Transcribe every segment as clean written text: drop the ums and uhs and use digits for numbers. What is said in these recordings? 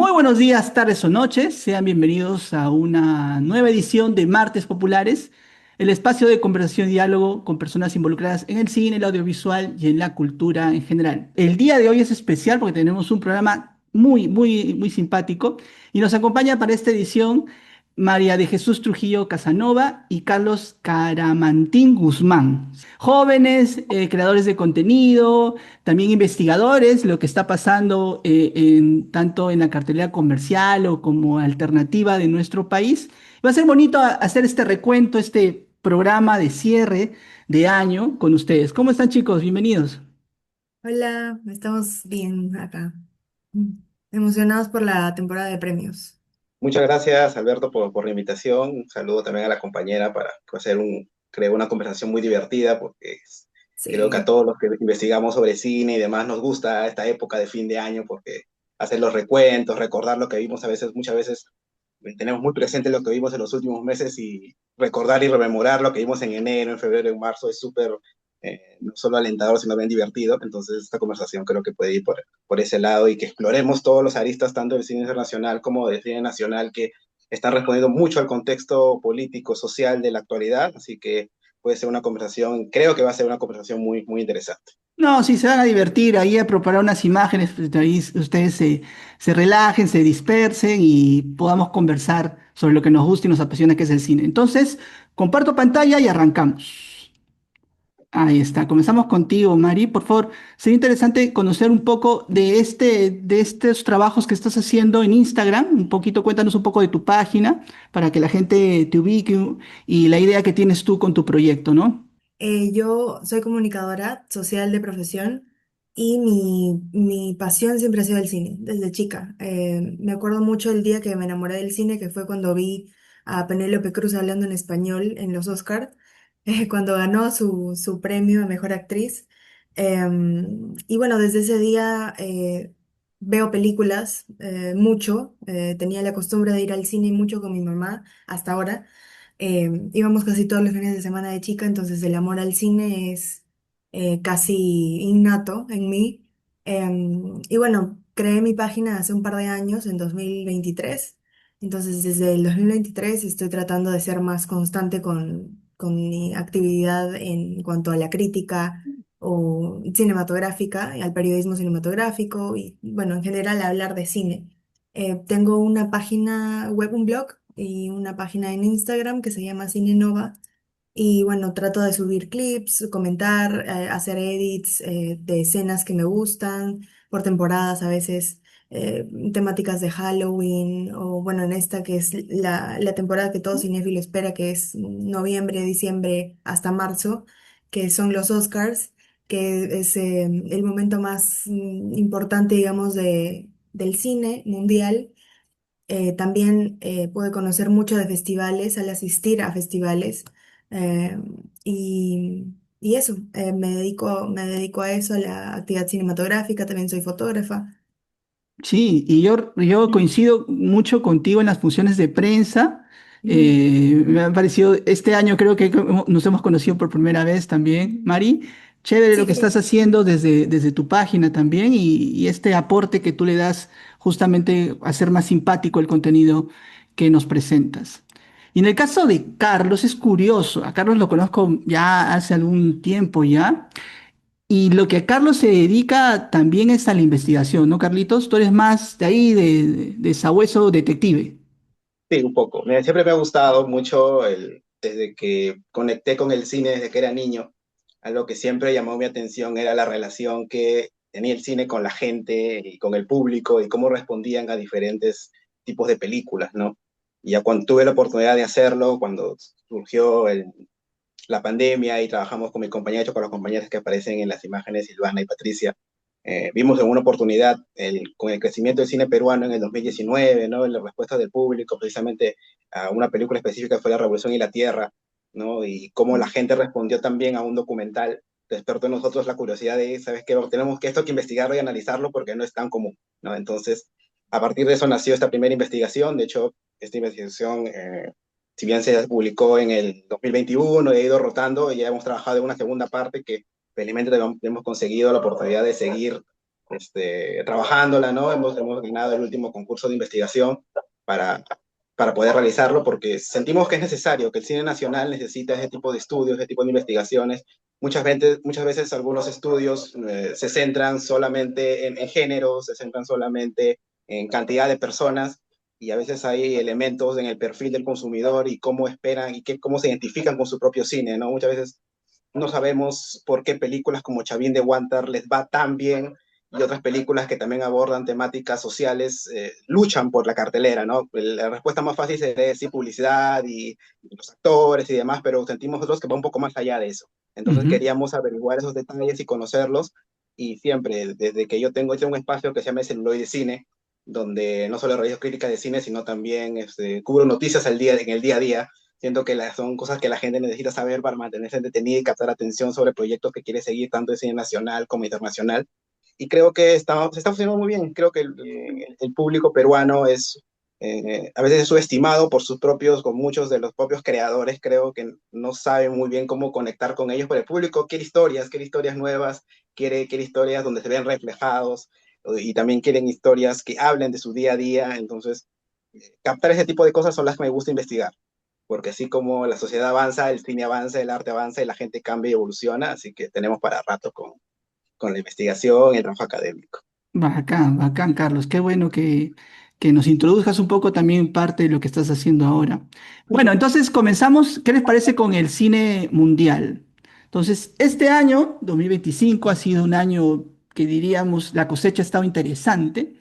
Muy buenos días, tardes o noches. Sean bienvenidos a una nueva edición de Martes Populares, el espacio de conversación y diálogo con personas involucradas en el cine, el audiovisual y en la cultura en general. El día de hoy es especial porque tenemos un programa muy simpático y nos acompaña para esta edición María de Jesús Trujillo Casanova y Carlos Caramantín Guzmán. Jóvenes, creadores de contenido, también investigadores, lo que está pasando tanto en la cartelera comercial o como alternativa de nuestro país. Va a ser bonito hacer este recuento, este programa de cierre de año con ustedes. ¿Cómo están, chicos? Bienvenidos. Hola, estamos bien acá. Mm. Emocionados por la temporada de premios. Muchas gracias, Alberto, por la invitación. Un saludo también a la compañera para hacer creo, una conversación muy divertida, porque creo que a Sí, todos los que investigamos sobre cine y demás nos gusta esta época de fin de año, porque hacer los recuentos, recordar lo que vimos muchas veces tenemos muy presente lo que vimos en los últimos meses y recordar y rememorar lo que vimos en enero, en febrero, en marzo es súper, no solo alentador, sino bien divertido. Entonces, esta conversación creo que puede ir por ese lado y que exploremos todos los aristas, tanto del cine internacional como del cine nacional, que están respondiendo mucho al contexto político, social de la actualidad. Así que puede ser una conversación, creo que va a ser una conversación muy interesante. No, sí, se van a divertir ahí a preparar unas imágenes, pues, de ahí ustedes se relajen, se dispersen y podamos conversar sobre lo que nos gusta y nos apasiona, que es el cine. Entonces, comparto pantalla y arrancamos. Ahí está, comenzamos contigo, Mari. Por favor, sería interesante conocer un poco de estos trabajos que estás haciendo en Instagram. Un poquito, cuéntanos un poco de tu página para que la gente te ubique y la idea que tienes tú con tu proyecto, ¿no? yo soy comunicadora social de profesión y mi pasión siempre ha sido el cine, desde chica. Me acuerdo mucho el día que me enamoré del cine, que fue cuando vi a Penélope Cruz hablando en español en los Oscars, cuando ganó su premio a Mejor Actriz. Y bueno, desde ese día veo películas mucho. Tenía la costumbre de ir al cine mucho con mi mamá hasta ahora. Íbamos casi todos los fines de semana de chica, entonces el amor al cine es casi innato en mí. Y bueno, creé mi página hace un par de años, en 2023. Entonces desde el 2023 estoy tratando de ser más constante con mi actividad en cuanto a la crítica o cinematográfica, al periodismo cinematográfico y bueno, en general hablar de cine. Tengo una página web, un blog y una página en Instagram que se llama Cine Nova. Y bueno, trato de subir clips, comentar, hacer edits de escenas que me gustan, por temporadas a veces, temáticas de Halloween, o bueno, en esta que es la temporada que todo cinéfilo espera, que es noviembre, diciembre hasta marzo, que son los Oscars, que es el momento más importante, digamos, del cine mundial. También pude conocer mucho de festivales al asistir a festivales, eh, y, y eso, me dedico a eso, a la actividad cinematográfica, también soy fotógrafa. Sí, y yo coincido mucho contigo en las funciones de prensa. Mm. Me ha parecido, este año creo que nos hemos conocido por primera vez también, Mari. Chévere lo Sí, que creo. estás haciendo desde tu página también y este aporte que tú le das justamente a hacer más simpático el contenido que nos presentas. Y en el caso de Carlos es curioso, a Carlos lo conozco ya hace algún tiempo ya. Y lo que Carlos se dedica también es a la investigación, ¿no, Carlitos? Tú eres más de ahí, de sabueso detective. Sí, un poco. Siempre me ha gustado mucho desde que conecté con el cine desde que era niño. Algo que siempre llamó mi atención era la relación que tenía el cine con la gente y con el público y cómo respondían a diferentes tipos de películas, ¿no? Y ya cuando tuve la oportunidad de hacerlo, cuando surgió la pandemia y trabajamos con mi compañera, de hecho con los compañeros que aparecen en las imágenes, Silvana y Patricia, vimos en una oportunidad con el crecimiento del cine peruano en el 2019, ¿no? En la respuesta del público precisamente a una película específica que fue La Revolución y la Tierra, ¿no? Y cómo la gente respondió también a un documental, despertó en nosotros la curiosidad de, ¿sabes qué? Tenemos que esto que investigarlo y analizarlo porque no es tan común, ¿no? Entonces, a partir de eso nació esta primera investigación. De hecho, esta investigación, si bien se publicó en el 2021 y ha ido rotando, ya hemos trabajado en una segunda parte que felizmente hemos conseguido la oportunidad de seguir trabajándola, ¿no? Hemos ganado el último concurso de investigación para, para poder realizarlo, porque sentimos que es necesario, que el cine nacional necesita ese tipo de estudios, ese tipo de investigaciones. Muchas veces algunos estudios se centran solamente en géneros, se centran solamente en cantidad de personas, y a veces hay elementos en el perfil del consumidor y cómo esperan y cómo se identifican con su propio cine, ¿no? Muchas veces no sabemos por qué películas como Chavín de Guantar les va tan bien y otras películas que también abordan temáticas sociales luchan por la cartelera, ¿no? La respuesta más fácil sería decir publicidad y los actores y demás, pero sentimos nosotros que va un poco más allá de eso. Entonces Ujú. queríamos averiguar esos detalles y conocerlos, y siempre, desde que yo tengo un espacio que se llama Celuloide Cine, donde no solo realizo crítica de cine, sino también cubro noticias en el día a día. Siento que son cosas que la gente necesita saber para mantenerse entretenida y captar atención sobre proyectos que quiere seguir tanto en cine nacional como internacional. Y creo que se está funcionando muy bien. Creo que el público peruano es a veces es subestimado por sus propios, con muchos de los propios creadores. Creo que no saben muy bien cómo conectar con ellos, pero el público quiere historias nuevas, quiere historias donde se ven reflejados, y también quieren historias que hablen de su día a día. Entonces, captar ese tipo de cosas son las que me gusta investigar, porque así como la sociedad avanza, el cine avanza, el arte avanza y la gente cambia y evoluciona, así que tenemos para rato con la investigación y el trabajo académico. Bacán, bacán, Carlos. Qué bueno que nos introduzcas un poco también parte de lo que estás haciendo ahora. Bueno, entonces comenzamos. ¿Qué les parece con el cine mundial? Entonces, este año, 2025, ha sido un año que diríamos la cosecha ha estado interesante.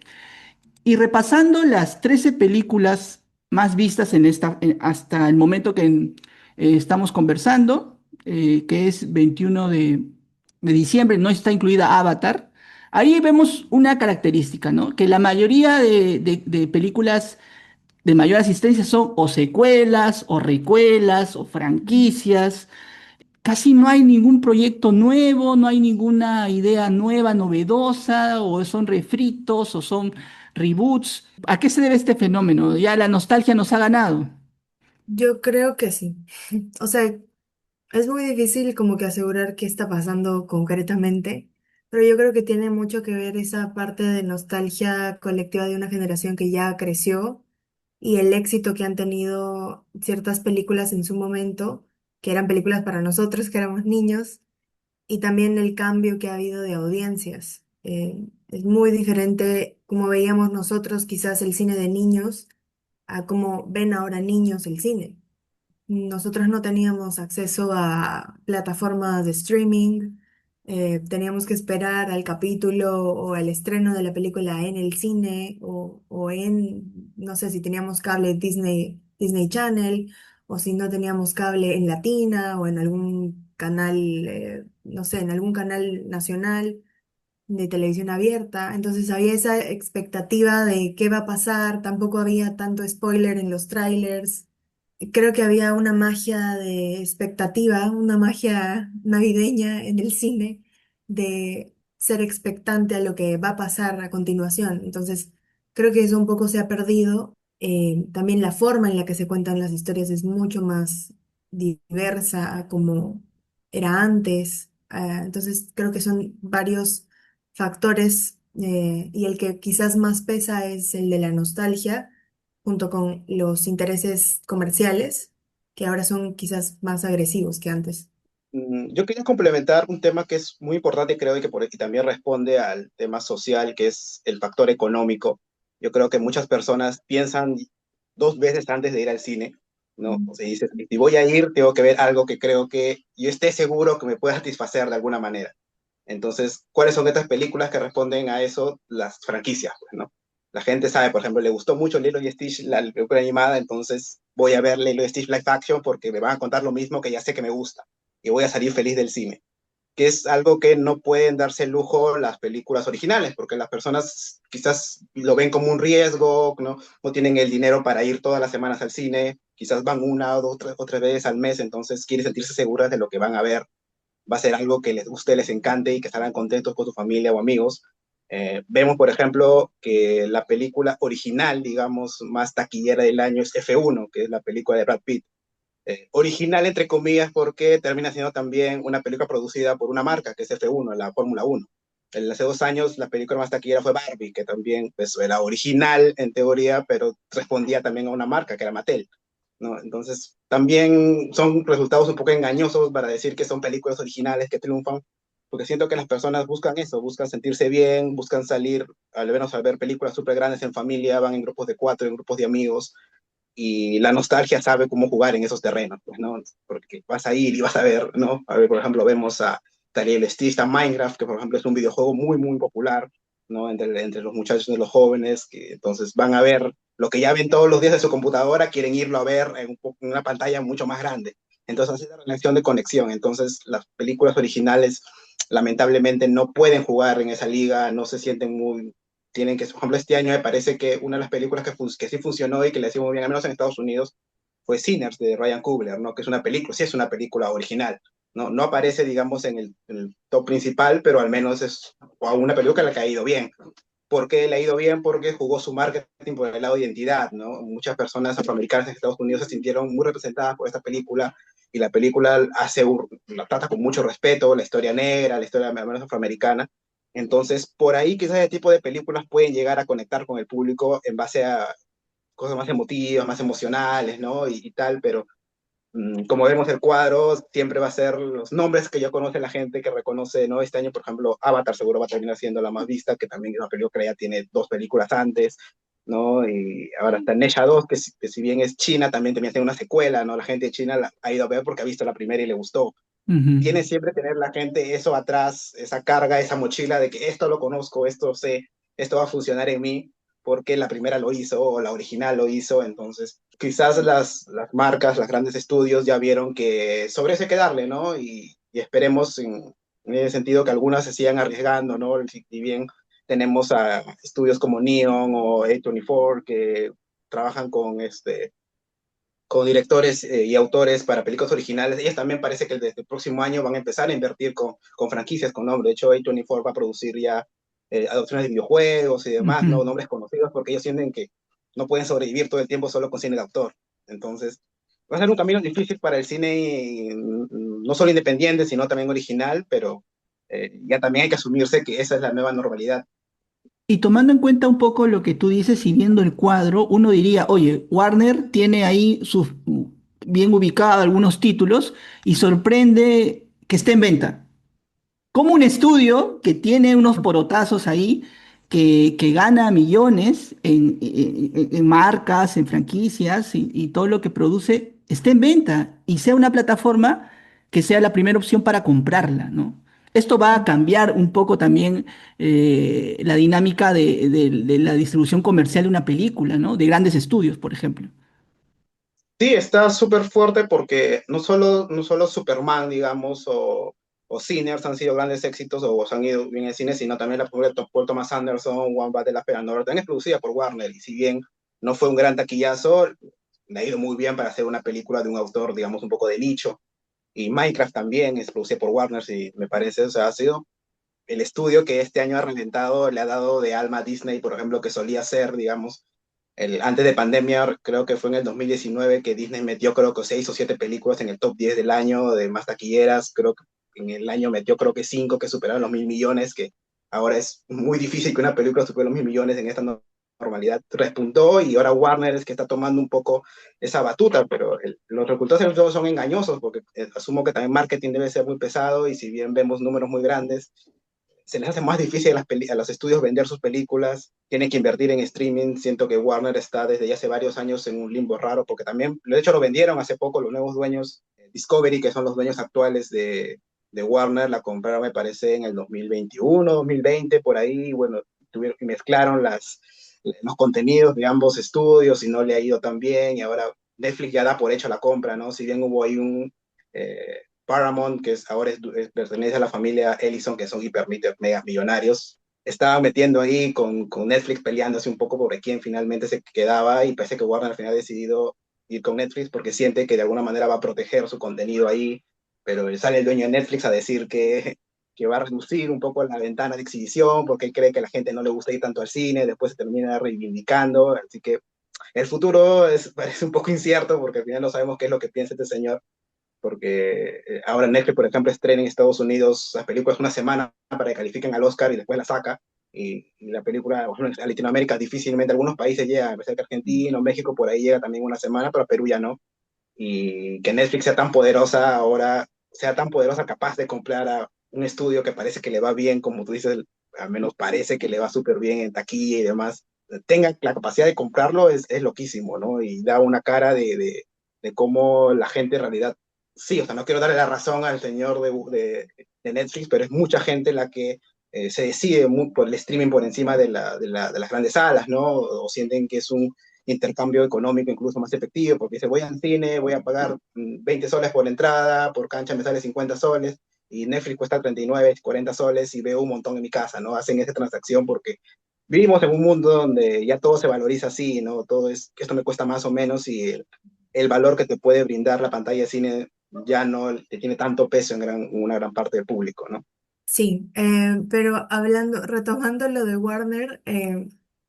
Y repasando las 13 películas más vistas hasta el momento que estamos conversando, que es 21 de diciembre, no está incluida Avatar, ahí vemos una característica, ¿no? Que la mayoría de películas de mayor asistencia son o secuelas, o recuelas, o franquicias. Casi no hay ningún proyecto nuevo, no hay ninguna idea nueva, novedosa, o son refritos, o son reboots. ¿A qué se debe este fenómeno? ¿Ya la nostalgia nos ha ganado? Yo creo que sí. O sea, es muy difícil como que asegurar qué está pasando concretamente, pero yo creo que tiene mucho que ver esa parte de nostalgia colectiva de una generación que ya creció y el éxito que han tenido ciertas películas en su momento, que eran películas para nosotros, que éramos niños, y también el cambio que ha habido de audiencias. Es muy diferente como veíamos nosotros quizás el cine de niños a cómo ven ahora niños el cine. Nosotros no teníamos acceso a plataformas de streaming, teníamos que esperar al capítulo o al estreno de la película en el cine o en, no sé si teníamos cable Disney Channel o si no teníamos cable en Latina o en algún canal, no sé, en algún canal nacional de televisión abierta. Entonces había esa expectativa de qué va a pasar, tampoco había tanto spoiler en los trailers. Creo que había una magia de expectativa, una magia navideña en el cine de ser expectante a lo que va a pasar a continuación. Entonces, creo que eso un poco se ha perdido. También la forma en la que se cuentan las historias es mucho más diversa a como era antes. Entonces, creo que son varios factores y el que quizás más pesa es el de la nostalgia junto con los intereses comerciales, que ahora son quizás más agresivos que antes. Yo quería complementar un tema que es muy importante, creo, y también responde al tema social, que es el factor económico. Yo creo que muchas personas piensan dos veces antes de ir al cine, ¿no? O Mm. sea, dices, si voy a ir, tengo que ver algo que creo que yo esté seguro que me pueda satisfacer de alguna manera. Entonces, ¿cuáles son estas películas que responden a eso? Las franquicias, pues, ¿no? La gente sabe, por ejemplo, le gustó mucho Lilo y Stitch, la película animada, entonces voy a ver Lilo y Stitch live action porque me van a contar lo mismo que ya sé que me gusta y voy a salir feliz del cine, que es algo que no pueden darse el lujo las películas originales, porque las personas quizás lo ven como un riesgo, no tienen el dinero para ir todas las semanas al cine, quizás van una o dos o tres veces al mes, entonces quieren sentirse seguras de lo que van a ver, va a ser algo que les guste, les encante y que estarán contentos con su familia o amigos. Vemos, por ejemplo, que la película original, digamos, más taquillera del año es F1, que es la película de Brad Pitt. Original, entre comillas, porque termina siendo también una película producida por una marca, que es F1, la Fórmula 1. Hace 2 años la película más taquillera fue Barbie, que también pues, era original en teoría, pero respondía también a una marca que era Mattel, ¿no? Entonces, también son resultados un poco engañosos para decir que son películas originales que triunfan, porque siento que las personas buscan eso, buscan sentirse bien, buscan salir, al menos al ver películas súper grandes en familia, van en grupos de cuatro, en grupos de amigos, y la nostalgia sabe cómo jugar en esos terrenos, pues, ¿no? Porque vas a ir y vas a ver, ¿no? A ver, por ejemplo, vemos a Tariel Steve, está Minecraft, que por ejemplo es un videojuego muy, muy popular, ¿no? Entre los muchachos y los jóvenes, que entonces van a ver lo que ya ven todos los días de su computadora, quieren irlo a ver en una pantalla mucho más grande. Entonces, así es la relación de conexión. Entonces, las películas originales lamentablemente no pueden jugar en esa liga, no se sienten muy, tienen que, por ejemplo, este año me parece que una de las películas que sí funcionó y que le hacía muy bien, al menos en Estados Unidos, fue Sinners de Ryan Coogler, ¿no? Que es una película, sí es una película original, ¿no? No aparece, digamos, en el top principal, pero al menos es una película que le ha ido bien. ¿Por qué le ha ido bien? Porque jugó su marketing por el lado de identidad, ¿no? Muchas personas afroamericanas en Estados Unidos se sintieron muy representadas por esta película y la película la trata con mucho respeto, la historia negra, la historia al menos afroamericana. Entonces, por ahí quizás ese tipo de películas pueden llegar a conectar con el público en base a cosas más emotivas, más emocionales, ¿no? Y tal, pero como vemos el cuadro, siempre va a ser los nombres que ya conoce la gente, que reconoce, ¿no? Este año, por ejemplo, Avatar seguro va a terminar siendo la más vista, que también es una película que ya tiene 2 películas antes, ¿no? Y ahora está Nesha 2, que si bien es China, también tiene una secuela, ¿no? La gente de China ha ido a ver porque ha visto la primera y le gustó. Ujú. Tiene siempre tener la gente eso atrás, esa carga, esa mochila de que esto lo conozco, esto sé, esto va a funcionar en mí, porque la primera lo hizo o la original lo hizo, entonces quizás las marcas, los grandes estudios ya vieron que sobre eso hay que darle, ¿no? Y esperemos en ese sentido que algunas se sigan arriesgando, ¿no? Si bien tenemos a estudios como Neon o A24 que trabajan con directores y autores para películas originales, ellas también parece que desde el próximo año van a empezar a invertir con franquicias con nombre. De hecho, A24 va a producir ya adopciones de videojuegos y demás, ¿no? Ujú. Nombres conocidos, porque ellos sienten que no pueden sobrevivir todo el tiempo solo con cine de autor. Entonces, va a ser un camino difícil para el cine, no solo independiente, sino también original, pero ya también hay que asumirse que esa es la nueva normalidad. Y tomando en cuenta un poco lo que tú dices y viendo el cuadro, uno diría, oye, Warner tiene ahí sus bien ubicados algunos títulos y sorprende que esté en venta. Como un estudio que tiene unos porotazos ahí, que gana millones en marcas, en franquicias y todo lo que produce, esté en venta y sea una plataforma que sea la primera opción para comprarla, ¿no? Esto va a cambiar un poco también la dinámica de la distribución comercial de una película, ¿no? De grandes estudios, por ejemplo. Sí, está súper fuerte porque no solo Superman, digamos, o Sinners han sido grandes éxitos o se han ido bien en cine, sino también la película de Paul Thomas Anderson, One Bad de la Pera Norte, también es producida por Warner, y si bien no fue un gran taquillazo, le ha ido muy bien para hacer una película de un autor, digamos, un poco de nicho. Y Minecraft también es producida por Warner, si me parece, o sea, ha sido el estudio que este año ha reventado, le ha dado de alma a Disney, por ejemplo, que solía ser, digamos, antes de pandemia, creo que fue en el 2019 que Disney metió creo que 6 o 7 películas en el top 10 del año de más taquilleras, creo que en el año metió creo que 5 que superaron los 1.000 millones, que ahora es muy difícil que una película supere los 1.000 millones en esta normalidad. Respuntó y ahora Warner es que está tomando un poco esa batuta, pero los resultados son engañosos porque asumo que también marketing debe ser muy pesado y si bien vemos números muy grandes, se les hace más difícil a los estudios vender sus películas, tienen que invertir en streaming. Siento que Warner está desde ya hace varios años en un limbo raro, porque también, de hecho, lo vendieron hace poco los nuevos dueños, Discovery, que son los dueños actuales de Warner, la compraron, me parece, en el 2021, 2020, por ahí, bueno, mezclaron los contenidos de ambos estudios y no le ha ido tan bien, y ahora Netflix ya da por hecho la compra, ¿no? Si bien hubo ahí Paramount, que ahora pertenece a la familia Ellison, que son hiper mega millonarios, estaban metiendo ahí con Netflix peleándose un poco por quién finalmente se quedaba y parece que Warner al final ha decidido ir con Netflix porque siente que de alguna manera va a proteger su contenido ahí, pero sale el dueño de Netflix a decir que va a reducir un poco la ventana de exhibición porque él cree que a la gente no le gusta ir tanto al cine, después se termina reivindicando, así que el futuro parece un poco incierto porque al final no sabemos qué es lo que piensa este señor, porque ahora Netflix, por ejemplo, estrena en Estados Unidos las películas una semana para que califiquen al Oscar y después la saca. Y la película, por ejemplo, a Latinoamérica difícilmente, algunos países llega, a pesar que Argentina o México por ahí llega también una semana, pero a Perú ya no. Y que Netflix sea tan poderosa ahora, sea tan poderosa capaz de comprar a un estudio que parece que le va bien, como tú dices, al menos parece que le va súper bien en taquilla y demás, tenga la capacidad de comprarlo es loquísimo, ¿no? Y da una cara de cómo la gente en realidad, sí, o sea, no quiero darle la razón al señor de Netflix, pero es mucha gente la que se decide por el streaming por encima de las grandes salas, ¿no? O sienten que es un intercambio económico incluso más efectivo, porque dice, voy al cine, voy a pagar 20 soles por la entrada, por cancha me sale 50 soles, y Netflix cuesta 39, 40 soles y veo un montón en mi casa, ¿no? Hacen esa transacción porque vivimos en un mundo donde ya todo se valoriza así, ¿no? Todo es, que esto me cuesta más o menos y el valor que te puede brindar la pantalla de cine ya no te tiene tanto peso en una gran parte del público, ¿no? Sí, pero retomando lo de Warner,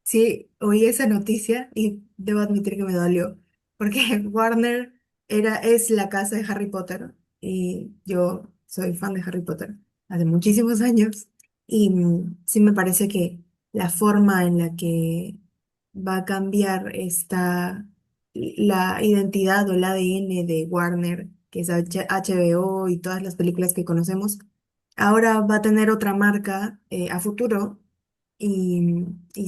sí, oí esa noticia y debo admitir que me dolió, porque Warner es la casa de Harry Potter y yo soy fan de Harry Potter hace muchísimos años y sí me parece que la forma en la que va a cambiar la identidad o el ADN de Warner, que es HBO y todas las películas que conocemos, ahora va a tener otra marca a futuro y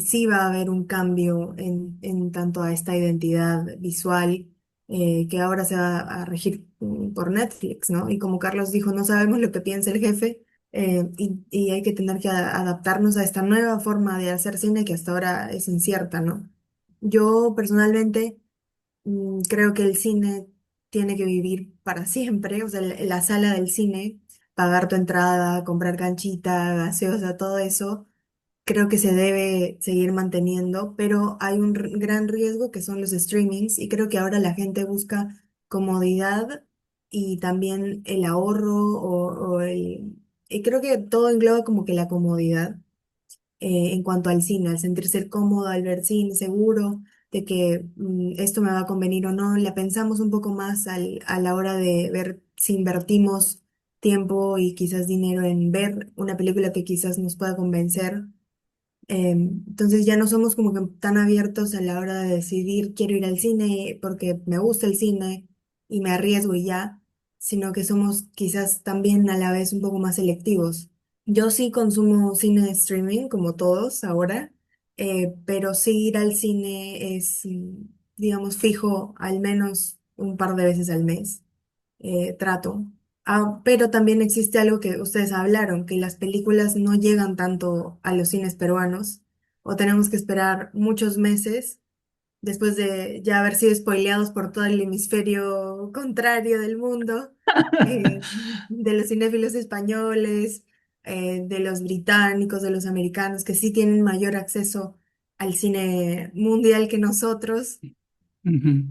sí va a haber un cambio en tanto a esta identidad visual que ahora se va a regir por Netflix, ¿no? Y como Carlos dijo, no sabemos lo que piensa el jefe y hay que tener que adaptarnos a esta nueva forma de hacer cine que hasta ahora es incierta, ¿no? Yo personalmente creo que el cine tiene que vivir para siempre, o sea, la sala del cine, pagar tu entrada, comprar canchita, gaseosa, todo eso, creo que se debe seguir manteniendo, pero hay un gran riesgo que son los streamings y creo que ahora la gente busca comodidad y también el ahorro y creo que todo engloba como que la comodidad en cuanto al cine, al sentirse cómodo, al ver cine, seguro de que esto me va a convenir o no. La pensamos un poco más a la hora de ver si invertimos tiempo y quizás dinero en ver una película que quizás nos pueda convencer. Entonces ya no somos como que tan abiertos a la hora de decidir quiero ir al cine porque me gusta el cine y me arriesgo y ya, sino que somos quizás también a la vez un poco más selectivos. Yo sí consumo cine de streaming como todos ahora, pero sí ir al cine es, digamos, fijo al menos un par de veces al mes trato. Pero también existe algo que ustedes hablaron, que las películas no llegan tanto a los cines peruanos o tenemos que esperar muchos meses después de ya haber sido spoileados por todo el hemisferio contrario del mundo, de los cinéfilos españoles, de los británicos, de los americanos, que sí tienen mayor acceso al cine mundial que nosotros. Ujú.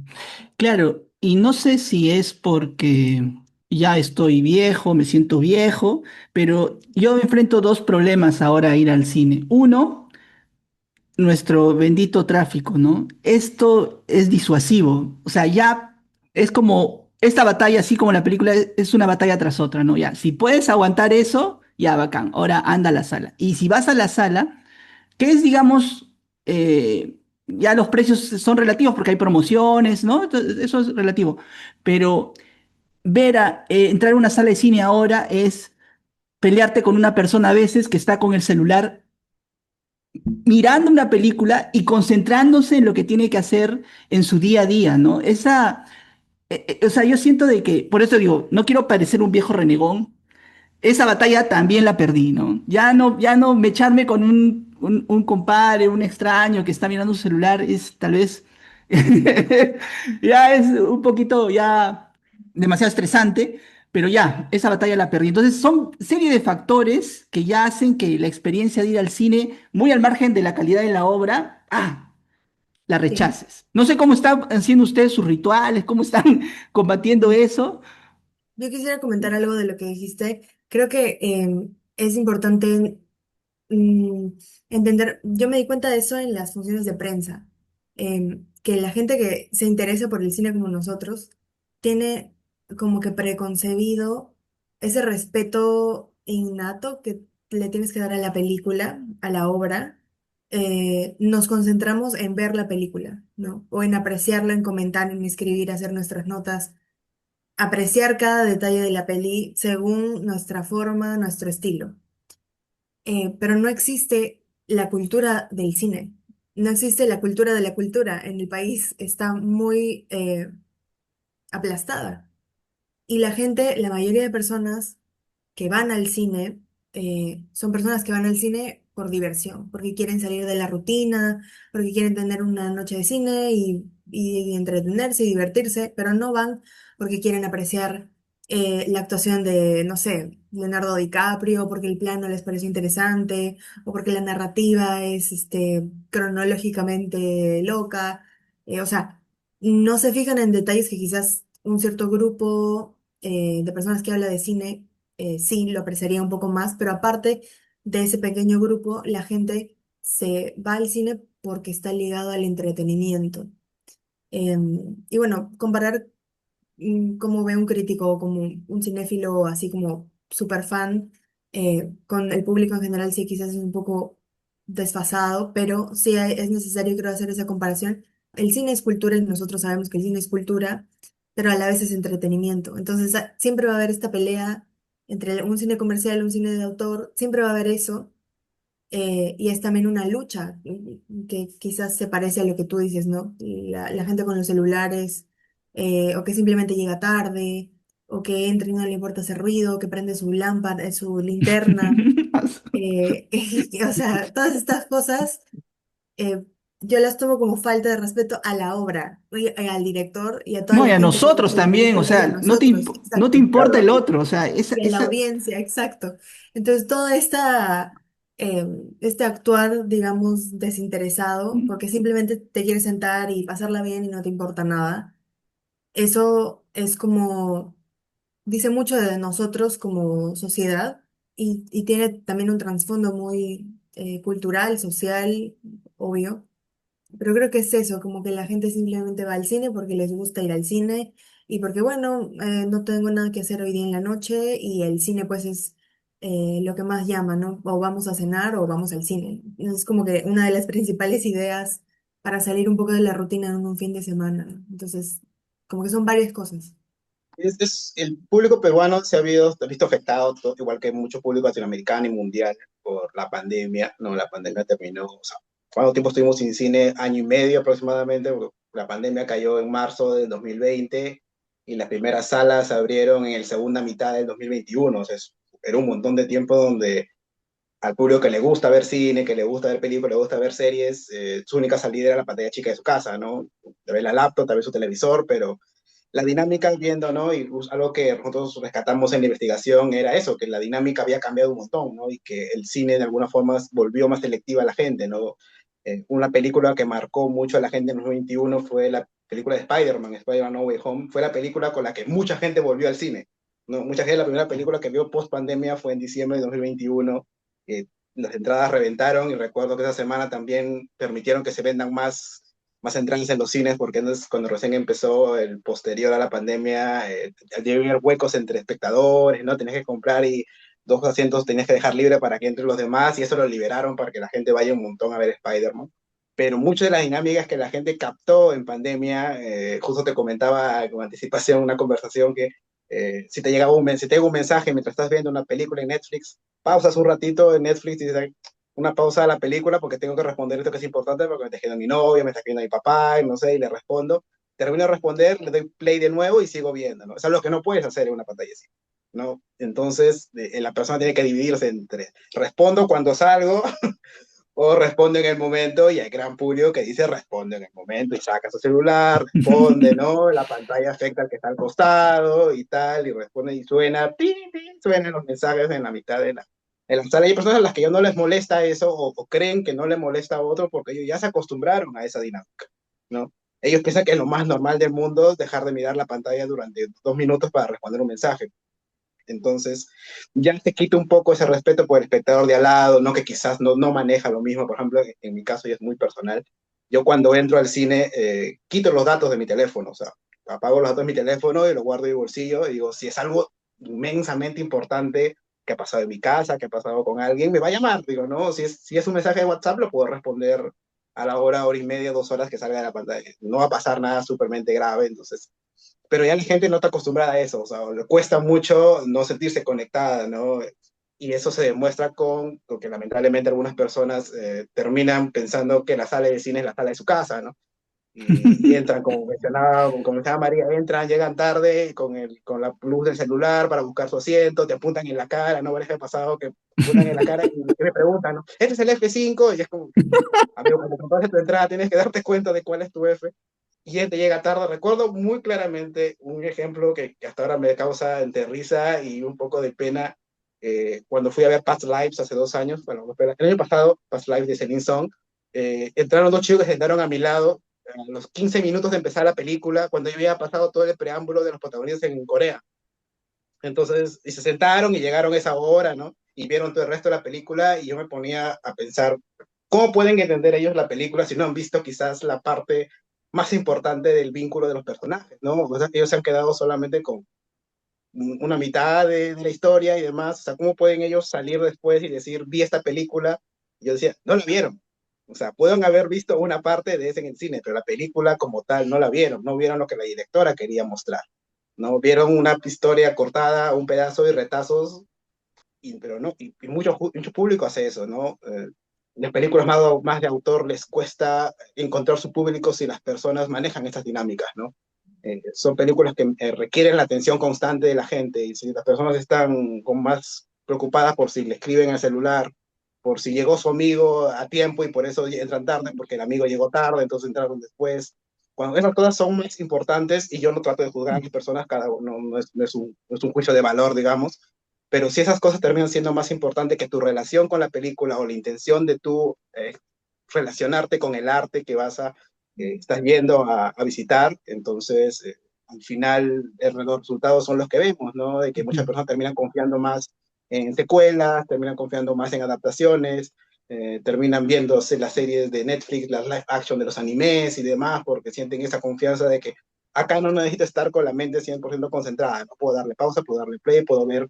Claro, y no sé si es porque ya estoy viejo, me siento viejo, pero yo me enfrento dos problemas ahora a ir al cine. Uno, nuestro bendito tráfico, ¿no? Esto es disuasivo, o sea, ya es como esta batalla, así como la película, es una batalla tras otra, ¿no? Ya, si puedes aguantar eso, ya bacán, ahora anda a la sala. Y si vas a la sala, que es, digamos, ya los precios son relativos porque hay promociones, ¿no? Entonces, eso es relativo, pero entrar a una sala de cine ahora es pelearte con una persona a veces que está con el celular mirando una película y concentrándose en lo que tiene que hacer en su día a día, ¿no? O sea, yo siento de que, por eso digo, no quiero parecer un viejo renegón, esa batalla también la perdí, ¿no? Ya no me echarme con un compadre, un extraño que está mirando su celular, es tal vez, ya es un poquito, ya demasiado estresante, pero ya, esa batalla la perdí. Entonces son serie de factores que ya hacen que la experiencia de ir al cine, muy al margen de la calidad de la obra, la Sí. rechaces. No sé cómo están haciendo ustedes sus rituales, cómo están combatiendo eso. Yo quisiera comentar algo de lo que dijiste. Creo que es importante mm, entender, yo me di cuenta de eso en las funciones de prensa, que la gente que se interesa por el cine como nosotros tiene como que preconcebido, ese respeto innato que le tienes que dar a la película, a la obra, nos concentramos en ver la película, ¿no? O en apreciarla, en comentar, en escribir, hacer nuestras notas, apreciar cada detalle de la peli según nuestra forma, nuestro estilo. Pero no existe la cultura del cine, no existe la cultura de la cultura en el país, está muy aplastada. Y la gente, la mayoría de personas que van al cine, son personas que van al cine por diversión, porque quieren salir de la rutina, porque quieren tener una noche de cine y entretenerse y divertirse, pero no van porque quieren apreciar la actuación de, no sé, Leonardo DiCaprio, porque el plano les pareció interesante, o porque la narrativa es cronológicamente loca. O sea, no se fijan en detalles que quizás un cierto grupo de personas que habla de cine sí lo apreciaría un poco más, pero aparte de ese pequeño grupo, la gente se va al cine porque está ligado al entretenimiento. Y bueno, comparar cómo ve un crítico, como un cinéfilo así como súper fan, con el público en general sí quizás es un poco desfasado, pero sí es necesario creo hacer esa comparación. El cine es cultura y nosotros sabemos que el cine es cultura, pero a la vez es entretenimiento. Entonces siempre va a haber esta pelea entre un cine comercial y un cine de autor, siempre va a haber eso, y es también una lucha que quizás se parece a lo que tú dices, ¿no? La gente con los celulares, o que simplemente llega tarde, o que entra y no le importa hacer ruido, que prende su lámpara, su linterna, o sea, todas estas cosas, eh, yo las tomo como falta de respeto a la obra, al director y a toda No, y la a gente que nosotros hace la también, o película y a sea, nosotros, no te exacto, importa el otro, o sea, y a la audiencia, exacto. Entonces, todo eh, este actuar, digamos, desinteresado, porque simplemente te quieres sentar y pasarla bien y no te importa nada, eso es como, dice mucho de nosotros como sociedad y tiene también un trasfondo muy cultural, social, obvio. Pero creo que es eso, como que la gente simplemente va al cine porque les gusta ir al cine y porque, bueno, no tengo nada que hacer hoy día en la noche y el cine pues es lo que más llama, ¿no? O vamos a cenar o vamos al cine. Es como que una de las principales ideas para salir un poco de la rutina en un fin de semana, ¿no? Entonces, como que son varias cosas. El público peruano se ha visto afectado, igual que mucho público latinoamericano y mundial, por la pandemia. No, la pandemia terminó, o sea, ¿cuánto tiempo estuvimos sin cine? Año y medio aproximadamente. Porque la pandemia cayó en marzo del 2020 y las primeras salas se abrieron en la segunda mitad del 2021. O sea, era un montón de tiempo donde al público que le gusta ver cine, que le gusta ver películas, le gusta ver series, su única salida era la pantalla chica de su casa, ¿no? Tal vez la laptop, tal vez su televisor, pero la dinámica viendo, ¿no? Y algo que nosotros rescatamos en la investigación era eso, que la dinámica había cambiado un montón, ¿no? Y que el cine de alguna forma volvió más selectiva a la gente, ¿no? Una película que marcó mucho a la gente en 2021 fue la película de Spider-Man, Spider-Man No Way Home, fue la película con la que mucha gente volvió al cine, ¿no? Mucha gente, la primera película que vio post pandemia fue en diciembre de 2021. Las entradas reventaron y recuerdo que esa semana también permitieron que se vendan más entradas en los cines, porque entonces cuando recién empezó el posterior a la pandemia, había huecos entre espectadores, ¿no? Tenías que comprar y dos asientos tenías que dejar libre para que entren los demás, y eso lo liberaron para que la gente vaya un montón a ver Spider-Man. Pero muchas de las dinámicas que la gente captó en pandemia, justo te comentaba con anticipación una conversación que si te llegaba si te llega un mensaje mientras estás viendo una película en Netflix, pausas un ratito en Netflix y dices, una pausa a la película porque tengo que responder esto que es importante porque me está escribiendo mi novia, me está escribiendo mi papá, y no sé, y le respondo. Termino de responder, le doy play de nuevo y sigo viendo, ¿no? Es algo que no puedes hacer en una pantalla así, ¿no? Entonces, la persona tiene que dividirse entre respondo cuando salgo o respondo en el momento, y hay gran público que dice responde en el momento y saca su celular, responde, ¿no? La pantalla afecta al que está al costado y tal, y responde y suena, pi, pi, suenan los mensajes en la mitad de la sala. Hay personas a las que ya no les molesta eso o creen que no les molesta a otro porque ellos ya se acostumbraron a esa dinámica, ¿no? Ellos piensan que es lo más normal del mundo dejar de mirar la pantalla durante 2 minutos para responder un mensaje. Entonces, ya te quita un poco ese respeto por el espectador de al lado, ¿no? Que quizás no maneja lo mismo. Por ejemplo, mi caso ya es muy personal. Yo cuando entro al cine, quito los datos de mi teléfono, o sea, apago los datos de mi teléfono y lo guardo en mi bolsillo y digo, si es algo inmensamente importante que ha pasado en mi casa, que ha pasado con alguien, me va a llamar, digo, no, si es un mensaje de WhatsApp, lo puedo responder a la hora y media, 2 horas que salga de la pantalla. No va a pasar nada súpermente grave, entonces, pero ya la gente no está acostumbrada a eso, o sea, le cuesta mucho no sentirse conectada, ¿no? Y eso se demuestra con que lamentablemente algunas personas terminan pensando que la sala de cine es la sala de su casa, ¿no? Y entran, como mencionaba María, entran, llegan tarde con la luz del celular para buscar su asiento, te apuntan en la cara, ¿no? ¿Varias veces ha pasado que apuntan en la cara y me preguntan, ¿no? ¿Este es el F5? Y es como, amigo, cuando compraste tu entrada tienes que darte cuenta de cuál es tu F. Y él te llega tarde. Recuerdo muy claramente un ejemplo que hasta ahora me causa entre risa y un poco de pena. Cuando fui a ver Past Lives hace 2 años, bueno, el año pasado, Past Lives de Celine Song, entraron dos chicos que se sentaron a mi lado a los 15 minutos de empezar la película, cuando yo había pasado todo el preámbulo de los protagonistas en Corea. Entonces, y se sentaron y llegaron a esa hora, ¿no? Y vieron todo el resto de la película y yo me ponía a pensar, ¿cómo pueden entender ellos la película si no han visto quizás la parte más importante del vínculo de los personajes, ¿no? O sea, ellos se han quedado solamente con una mitad de la historia y demás. O sea, ¿cómo pueden ellos salir después y decir, vi esta película? Y yo decía, no la vieron. O sea, pueden haber visto una parte de ese en el cine, pero la película como tal no la vieron, no vieron lo que la directora quería mostrar, ¿no? Vieron una historia cortada, un pedazo y retazos, pero no, y mucho público hace eso, ¿no? Las películas más de autor les cuesta encontrar su público si las personas manejan estas dinámicas, ¿no? Son películas que requieren la atención constante de la gente y si las personas están con más preocupadas por si le escriben al celular, por si llegó su amigo a tiempo y por eso entran tarde, porque el amigo llegó tarde, entonces entraron después. Cuando esas cosas son más importantes, y yo no trato de juzgar a las personas, cada uno no es un juicio de valor, digamos, pero si esas cosas terminan siendo más importantes que tu relación con la película o la intención de tú relacionarte con el arte que estás yendo a visitar, entonces al final los resultados son los que vemos, ¿no? De que muchas personas terminan confiando más en secuelas, terminan confiando más en adaptaciones, terminan viéndose las series de Netflix, las live action de los animes y demás, porque sienten esa confianza de que acá no necesito estar con la mente 100% concentrada, no puedo darle pausa, puedo darle play, puedo ver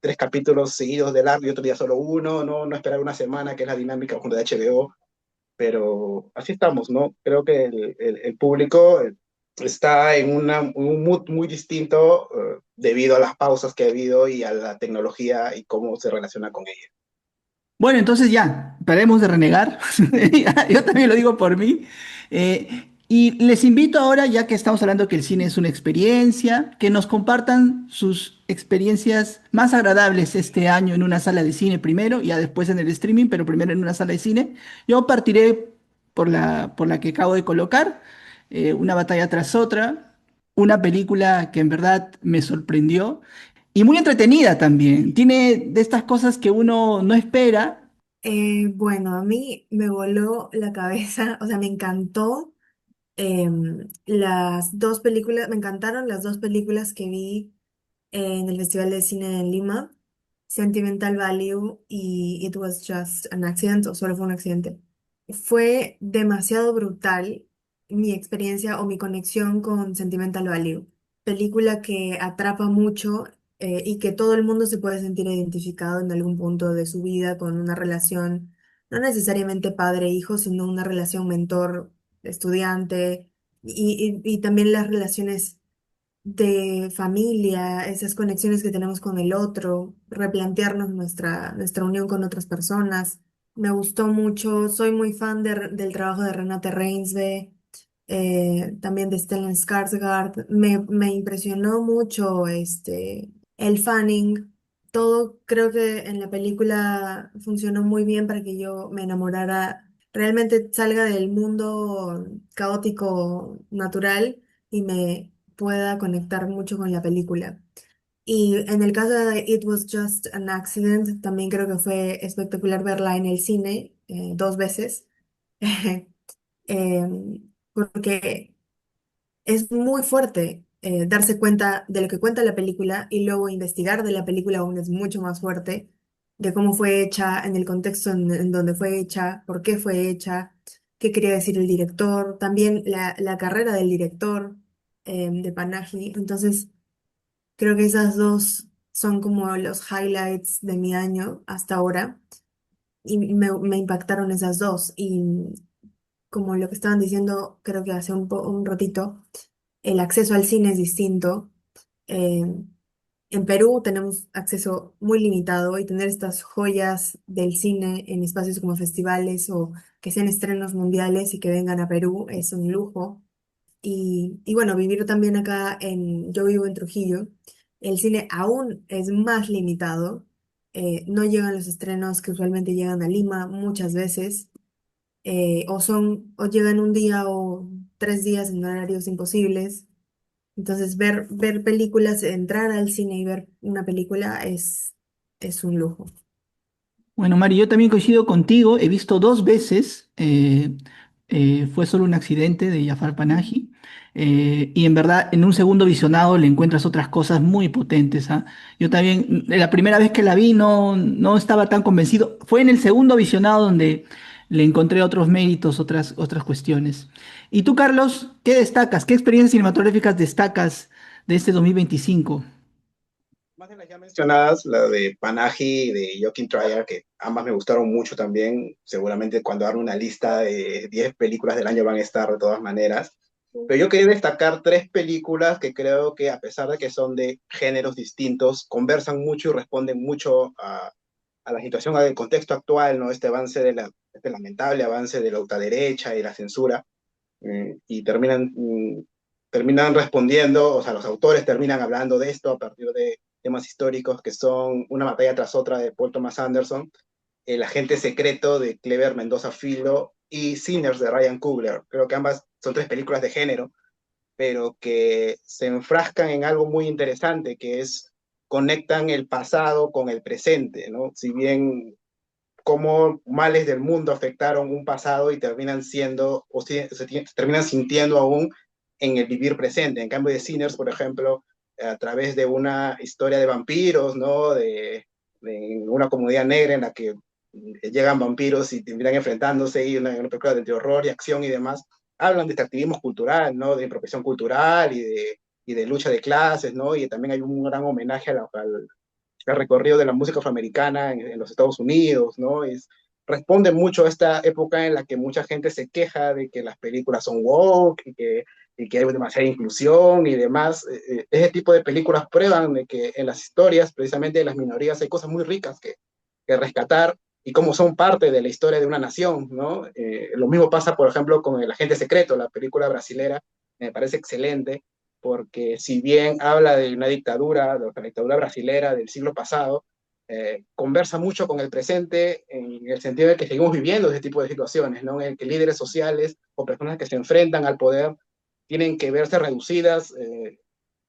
3 capítulos seguidos de largo y otro día solo uno, no esperar una semana, que es la dinámica de HBO, pero así estamos, ¿no? Creo que el público está en un mood muy distinto debido a las pausas que ha habido y a la tecnología y cómo se relaciona con ella. Bueno, entonces ya, paremos de renegar. Yo también lo digo por mí. Y les invito ahora, ya que estamos hablando que el cine es una experiencia, que nos compartan sus experiencias más agradables este año en una sala de cine primero, y ya después en el streaming, pero primero en una sala de cine. Yo partiré por la que acabo de colocar, una batalla tras otra, una película que en verdad me sorprendió. Y muy entretenida también. Tiene de estas cosas que uno no espera. Bueno, a mí me voló la cabeza, o sea, me encantó las dos películas, me encantaron las dos películas que vi en el Festival de Cine en Lima, Sentimental Value y It Was Just an Accident, o solo fue un accidente. Fue demasiado brutal mi experiencia o mi conexión con Sentimental Value, película que atrapa mucho y que todo el mundo se puede sentir identificado en algún punto de su vida con una relación, no necesariamente padre-hijo, sino una relación mentor-estudiante y también las relaciones de familia, esas conexiones que tenemos con el otro, replantearnos nuestra unión con otras personas. Me gustó mucho, soy muy fan del trabajo de Renate Reinsve, también de Stellan Skarsgård. Me impresionó mucho el Fanning. Todo creo que en la película funcionó muy bien para que yo me enamorara, realmente salga del mundo caótico natural y me pueda conectar mucho con la película. Y en el caso de It Was Just an Accident, también creo que fue espectacular verla en el cine 2 veces, porque es muy fuerte darse cuenta de lo que cuenta la película y luego investigar de la película aún es mucho más fuerte, de cómo fue hecha, en el contexto en donde fue hecha, por qué fue hecha, qué quería decir el director, también la carrera del director. de Panahi. Entonces, creo que esas dos son como los highlights de mi año hasta ahora. Y me impactaron esas dos. Y como lo que estaban diciendo, creo que hace un ratito, el acceso al cine es distinto. Eh, en Perú tenemos acceso muy limitado y tener estas joyas del cine en espacios como festivales o que sean estrenos mundiales y que vengan a Perú es un lujo. Y bueno, vivir también acá yo vivo en Trujillo, el cine aún es más limitado. No llegan los estrenos que usualmente llegan a Lima muchas veces, o llegan un día o 3 días en horarios imposibles. Entonces, ver películas, entrar al cine y ver una película es un lujo. Bueno, Mari, yo también coincido contigo. He visto dos veces, fue solo un accidente de Jafar Panahi, y en verdad en un segundo visionado le encuentras otras cosas muy potentes, ¿ah? Yo también, la primera vez que la vi no estaba tan convencido. Fue en el segundo visionado donde le encontré otros méritos, otras cuestiones. ¿Y tú, Carlos, qué destacas? ¿Qué experiencias cinematográficas destacas de este 2025? Más de las ya mencionadas, la de Panahi y de Joaquin Trier, que ambas me gustaron mucho también. Seguramente cuando haga una lista de 10 películas del año van a estar de todas maneras. Pero yo quería destacar tres películas que creo que a pesar de que son de géneros distintos, conversan mucho y responden mucho a la situación, al contexto actual, ¿no? Este avance este lamentable avance de la ultraderecha y la censura, y terminan respondiendo, o sea, los autores terminan hablando de esto a partir de temas históricos que son Una batalla tras otra de Paul Thomas Anderson, El agente secreto de Clever Mendoza Filho y Sinners de Ryan Coogler. Creo que ambas son tres películas de género, pero que se enfrascan en algo muy interesante, que es conectan el pasado con el presente, ¿no? Si bien cómo males del mundo afectaron un pasado y terminan siendo, o se terminan sintiendo aún en el vivir presente. En cambio de Sinners, por ejemplo, a través de una historia de vampiros, ¿no? De una comunidad negra en la que llegan vampiros y terminan enfrentándose, y una película de horror y acción y demás, hablan de este activismo cultural, ¿no? De improvisación cultural y de lucha de clases, ¿no? Y también hay un gran homenaje al el recorrido de la música afroamericana en los Estados Unidos, ¿no? Responde mucho a esta época en la que mucha gente se queja de que las películas son woke y que hay demasiada inclusión y demás. Ese tipo de películas prueban de que en las historias, precisamente de las minorías, hay cosas muy ricas que rescatar y cómo son parte de la historia de una nación, ¿no? Lo mismo pasa, por ejemplo, con El agente secreto, la película brasilera, me parece excelente, porque si bien habla de una dictadura, de la dictadura brasilera del siglo pasado, conversa mucho con el presente en el sentido de que seguimos viviendo ese tipo de situaciones, ¿no? En el que líderes sociales o personas que se enfrentan al poder tienen que verse reducidas,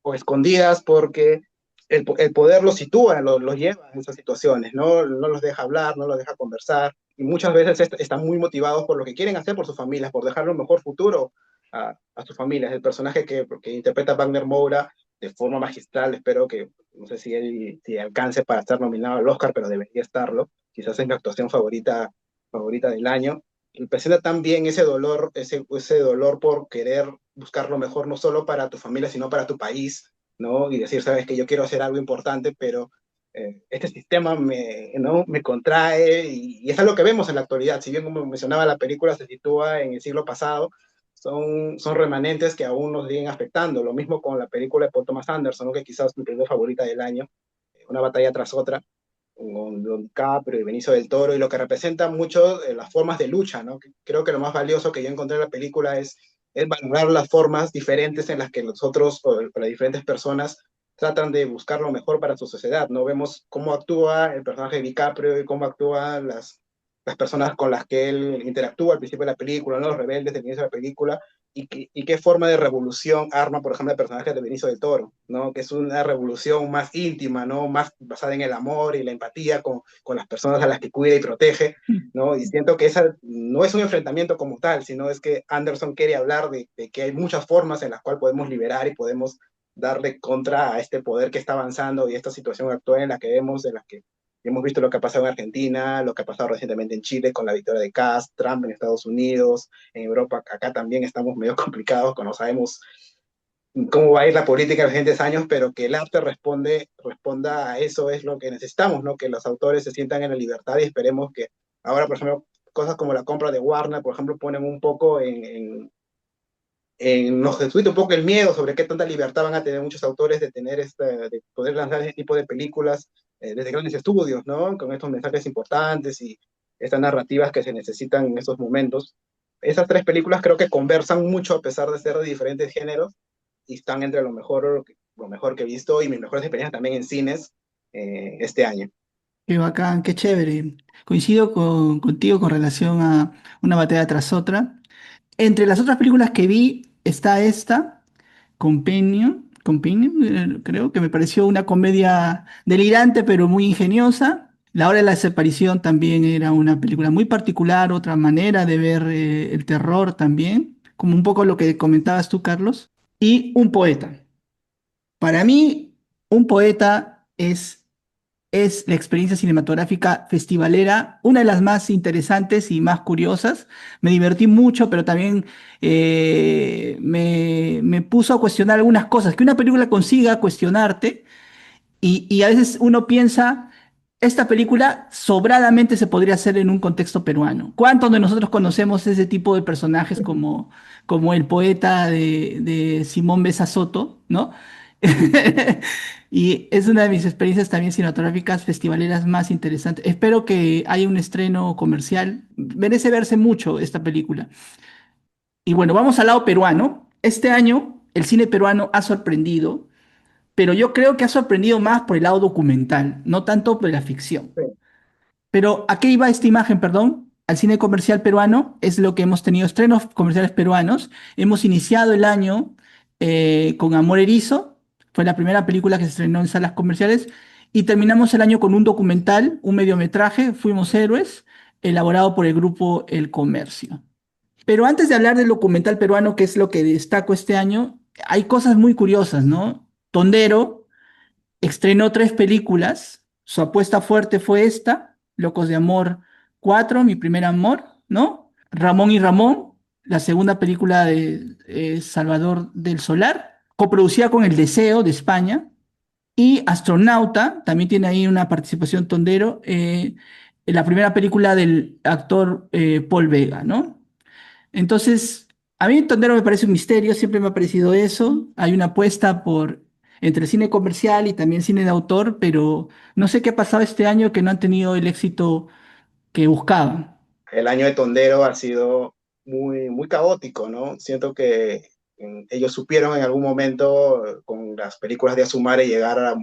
o escondidas porque el poder los sitúa, los lleva en esas situaciones, no los deja hablar, no los deja conversar, y muchas veces están muy motivados por lo que quieren hacer por sus familias, por dejarle un mejor futuro a sus familias. El personaje que interpreta Wagner Moura de forma magistral, espero que, no sé si alcance para estar nominado al Oscar, pero debería estarlo, quizás es mi actuación favorita del año. Y presenta también ese dolor por querer buscar lo mejor no solo para tu familia, sino para tu país, ¿no? Y decir, sabes que yo quiero hacer algo importante, pero este sistema ¿no? me contrae, y es algo que vemos en la actualidad. Si bien, como mencionaba, la película se sitúa en el siglo pasado, son remanentes que aún nos siguen afectando. Lo mismo con la película de Paul Thomas Anderson, ¿no? Que quizás es mi película favorita del año, Una batalla tras otra, con Don DiCaprio y Benicio del Toro, y lo que representa mucho las formas de lucha, ¿no? Creo que lo más valioso que yo encontré en la película es valorar las formas diferentes en las que nosotros, o las diferentes personas, tratan de buscar lo mejor para su sociedad, ¿no? Vemos cómo actúa el personaje de DiCaprio y cómo actúan las personas con las que él interactúa al principio de la película, ¿no? Los rebeldes del inicio de la película, y qué forma de revolución arma, por ejemplo, el personaje de Benicio del Toro, ¿no? Que es una revolución más íntima, ¿no? Más basada en el amor y la empatía con las personas a las que cuida y protege, ¿no? Y siento que esa no es un enfrentamiento como tal, sino es que Anderson quiere hablar de que hay muchas formas en las cuales podemos liberar y podemos darle contra a este poder que está avanzando y esta situación actual en la que vemos, en la que hemos visto lo que ha pasado en Argentina, lo que ha pasado recientemente en Chile con la victoria de Kast, Trump en Estados Unidos, en Europa. Acá también estamos medio complicados, no sabemos cómo va a ir la política en los siguientes años, pero que el arte responda a eso es lo que necesitamos, ¿no? Que los autores se sientan en la libertad y esperemos que ahora, por ejemplo, cosas como la compra de Warner, por ejemplo, ponen un poco nos destruye un poco el miedo sobre qué tanta libertad van a tener muchos autores de tener de poder lanzar ese tipo de películas desde grandes estudios, ¿no? Con estos mensajes importantes y estas narrativas que se necesitan en estos momentos. Esas tres películas creo que conversan mucho a pesar de ser de diferentes géneros y están entre lo mejor que he visto y mis mejores experiencias también en cines este año. Qué bacán, qué chévere. Coincido contigo con relación a una batalla tras otra. Entre las otras películas que vi está esta, Companion, creo que me pareció una comedia delirante pero muy ingeniosa. La hora de la desaparición también era una película muy particular, otra manera de ver el terror también, como un poco lo que comentabas tú, Carlos. Y Un poeta. Para mí, un poeta es la experiencia cinematográfica festivalera, una de las más interesantes y más curiosas. Me divertí mucho, pero también me puso a cuestionar algunas cosas. Que una película consiga cuestionarte y a veces uno piensa, esta película sobradamente se podría hacer en un contexto peruano. ¿Cuántos de nosotros conocemos ese tipo de personajes como el poeta de Simón Besa Soto, ¿no? Y es una de mis experiencias también cinematográficas festivaleras más interesantes. Espero que haya un estreno comercial. Merece verse mucho esta película. Y bueno, vamos al lado peruano. Este año el cine peruano ha sorprendido, pero yo creo que ha sorprendido más por el lado documental, no tanto por la ficción. Sí, Pero ¿a qué iba esta imagen, perdón? Al cine comercial peruano es lo que hemos tenido estrenos comerciales peruanos. Hemos iniciado el año con Amor Erizo, fue la primera película que se estrenó en salas comerciales, y terminamos el año con un documental, un mediometraje, Fuimos Héroes, elaborado por el grupo El Comercio. Pero antes de hablar del documental peruano, que es lo que destaco este año, hay cosas muy curiosas, ¿no? Tondero estrenó tres películas. Su apuesta fuerte fue esta, Locos de Amor 4, Mi Primer Amor, ¿no? Ramón y Ramón, la segunda película de Salvador del Solar, coproducida con El Deseo de España. Y Astronauta, también tiene ahí una participación tondero, en la primera película del actor Paul Vega, ¿no? Entonces, a mí Tondero me parece un misterio, siempre me ha parecido eso. Hay una apuesta por entre cine comercial y también cine de autor, pero no sé qué ha pasado este año que no han tenido el éxito que buscaban. el año de Tondero ha sido muy caótico, ¿no? Siento que ellos supieron en algún momento con las películas de Asumare llegar a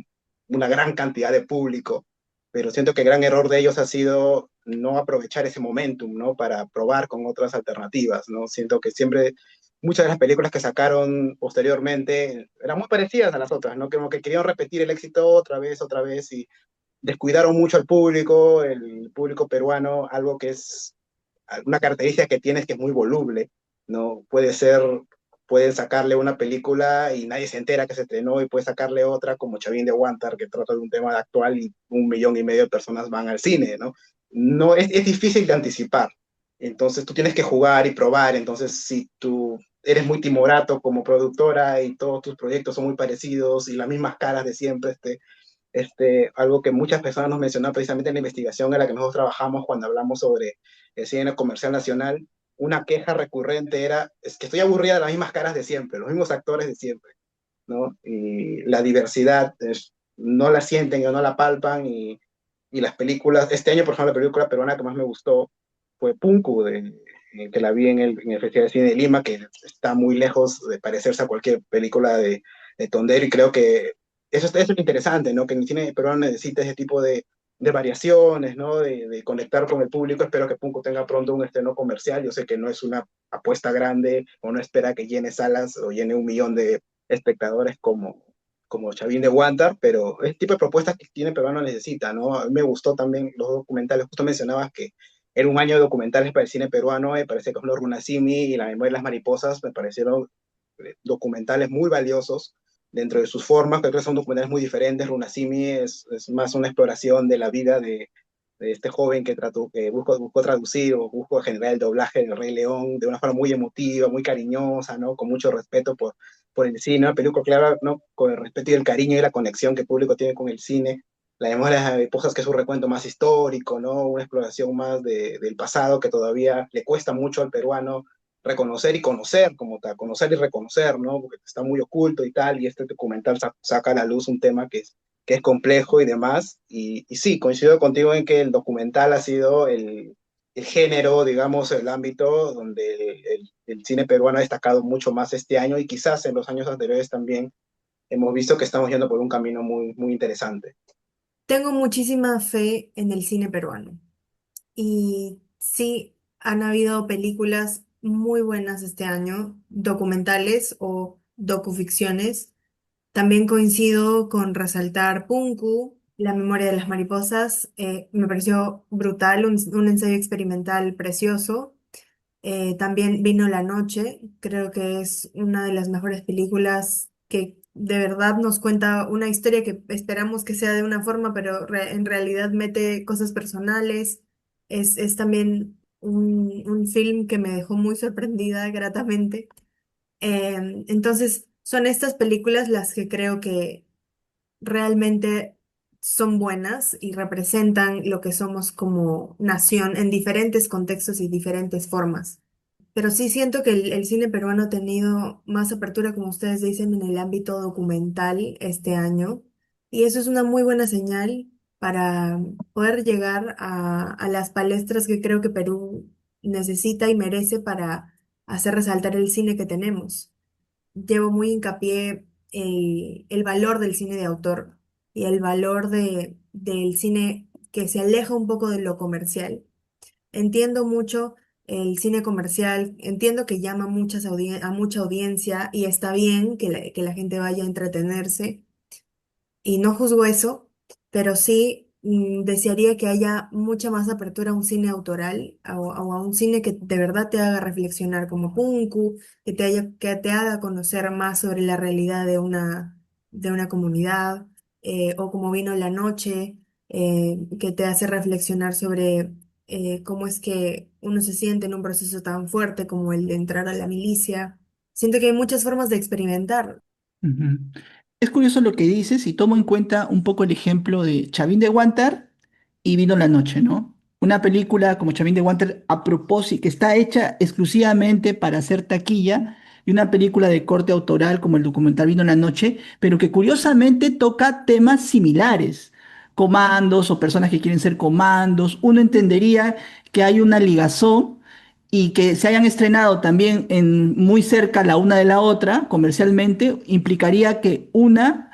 una gran cantidad de público, pero siento que el gran error de ellos ha sido no aprovechar ese momentum, ¿no? Para probar con otras alternativas, ¿no? Siento que siempre muchas de las películas que sacaron posteriormente eran muy parecidas a las otras, ¿no? Como que querían repetir el éxito otra vez, y descuidaron mucho al público, el público peruano, algo que es una característica que tiene es que es muy voluble, ¿no? Pueden sacarle una película y nadie se entera que se estrenó y puede sacarle otra como Chavín de Huántar, que trata de un tema actual y 1,5 millones de personas van al cine, ¿no? No, es difícil de anticipar. Entonces tú tienes que jugar y probar. Entonces, si tú eres muy timorato como productora y todos tus proyectos son muy parecidos y las mismas caras de siempre, algo que muchas personas nos mencionaron precisamente en la investigación en la que nosotros trabajamos cuando hablamos sobre el cine comercial nacional, una queja recurrente era, es que estoy aburrida de las mismas caras de siempre, los mismos actores de siempre, ¿no? Y la diversidad no la sienten o no la palpan y las películas, este año por ejemplo la película peruana que más me gustó fue Punku, que la vi en el Festival de Cine de Lima, que está muy lejos de parecerse a cualquier película de Tondero y creo que eso es interesante, ¿no? Que el cine peruano necesita ese tipo de variaciones, ¿no? De conectar con el público. Espero que Punko tenga pronto un estreno comercial. Yo sé que no es una apuesta grande o no espera que llene salas o llene 1 millón de espectadores como Chavín de Huántar, pero es el tipo de propuestas que el cine peruano necesita, ¿no? A mí me gustó también los documentales. Justo mencionabas que era un año de documentales para el cine peruano. Me parece que los Runasimi y La Memoria de las Mariposas me parecieron documentales muy valiosos dentro de sus formas, creo que son documentales muy diferentes. Runasimi es más una exploración de la vida de este joven que buscó traducir o buscó generar el doblaje del Rey León de una forma muy emotiva, muy cariñosa, ¿no? Con mucho respeto por el cine, una película clara, ¿no? Con el respeto y el cariño y la conexión que el público tiene con el cine. La memoria de Esposas, que es un recuento más histórico, ¿no? Una exploración más del pasado que todavía le cuesta mucho al peruano reconocer y conocer como tal, conocer y reconocer, ¿no? Porque está muy oculto y tal, y este documental saca a la luz un tema que es complejo y demás. Y sí, coincido contigo en que el documental ha sido el género, digamos, el ámbito donde el cine peruano ha destacado mucho más este año y quizás en los años anteriores también hemos visto que estamos yendo por un camino muy, muy interesante. Tengo muchísima fe en el cine peruano y sí han habido películas muy buenas este año, documentales o docuficciones. También coincido con resaltar Punku, La memoria de las mariposas. Me pareció brutal, un ensayo experimental precioso. También Vino la noche, creo que es una de las mejores películas que de verdad nos cuenta una historia que esperamos que sea de una forma, pero en realidad mete cosas personales. Es también un film que me dejó muy sorprendida gratamente. Entonces, son estas películas las que creo que realmente son buenas y representan lo que somos como nación en diferentes contextos y diferentes formas. Pero sí siento que el cine peruano ha tenido más apertura, como ustedes dicen, en el ámbito documental este año. Y eso es una muy buena señal para poder llegar a las palestras que creo que Perú necesita y merece para hacer resaltar el cine que tenemos. Llevo muy hincapié el valor del cine de autor y el valor del cine que se aleja un poco de lo comercial. Entiendo mucho el cine comercial, entiendo que llama a mucha audiencia y está bien que la gente vaya a entretenerse y no juzgo eso, pero sí desearía que haya mucha más apertura a un cine autoral o a un cine que de verdad te haga reflexionar como Punku, que te haga conocer más sobre la realidad de una comunidad, o como Vino la noche, que te hace reflexionar sobre cómo es que uno se siente en un proceso tan fuerte como el de entrar a la milicia. Siento que hay muchas formas de experimentar. Ujú. Es curioso lo que dices y tomo en cuenta un poco el ejemplo de Chavín de Guantar y Vino la Noche, ¿no? Una película como Chavín de Guantar a propósito, que está hecha exclusivamente para hacer taquilla, y una película de corte autoral como el documental Vino la Noche, pero que curiosamente toca temas similares, comandos o personas que quieren ser comandos. Uno entendería que hay una ligazón y que se hayan estrenado también en muy cerca la una de la otra comercialmente, implicaría que una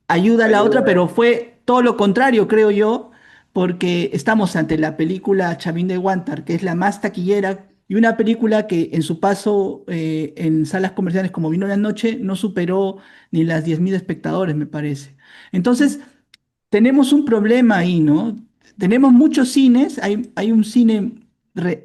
ayuda a la otra, Ayuda. pero fue todo lo contrario, creo yo, porque estamos ante la película Chavín de Guantar, que es la más taquillera, y una película que en su paso en salas comerciales como Vino la Noche no superó ni las 10.000 espectadores, me parece. Entonces, tenemos un problema ahí, ¿no? Tenemos muchos cines, hay un cine,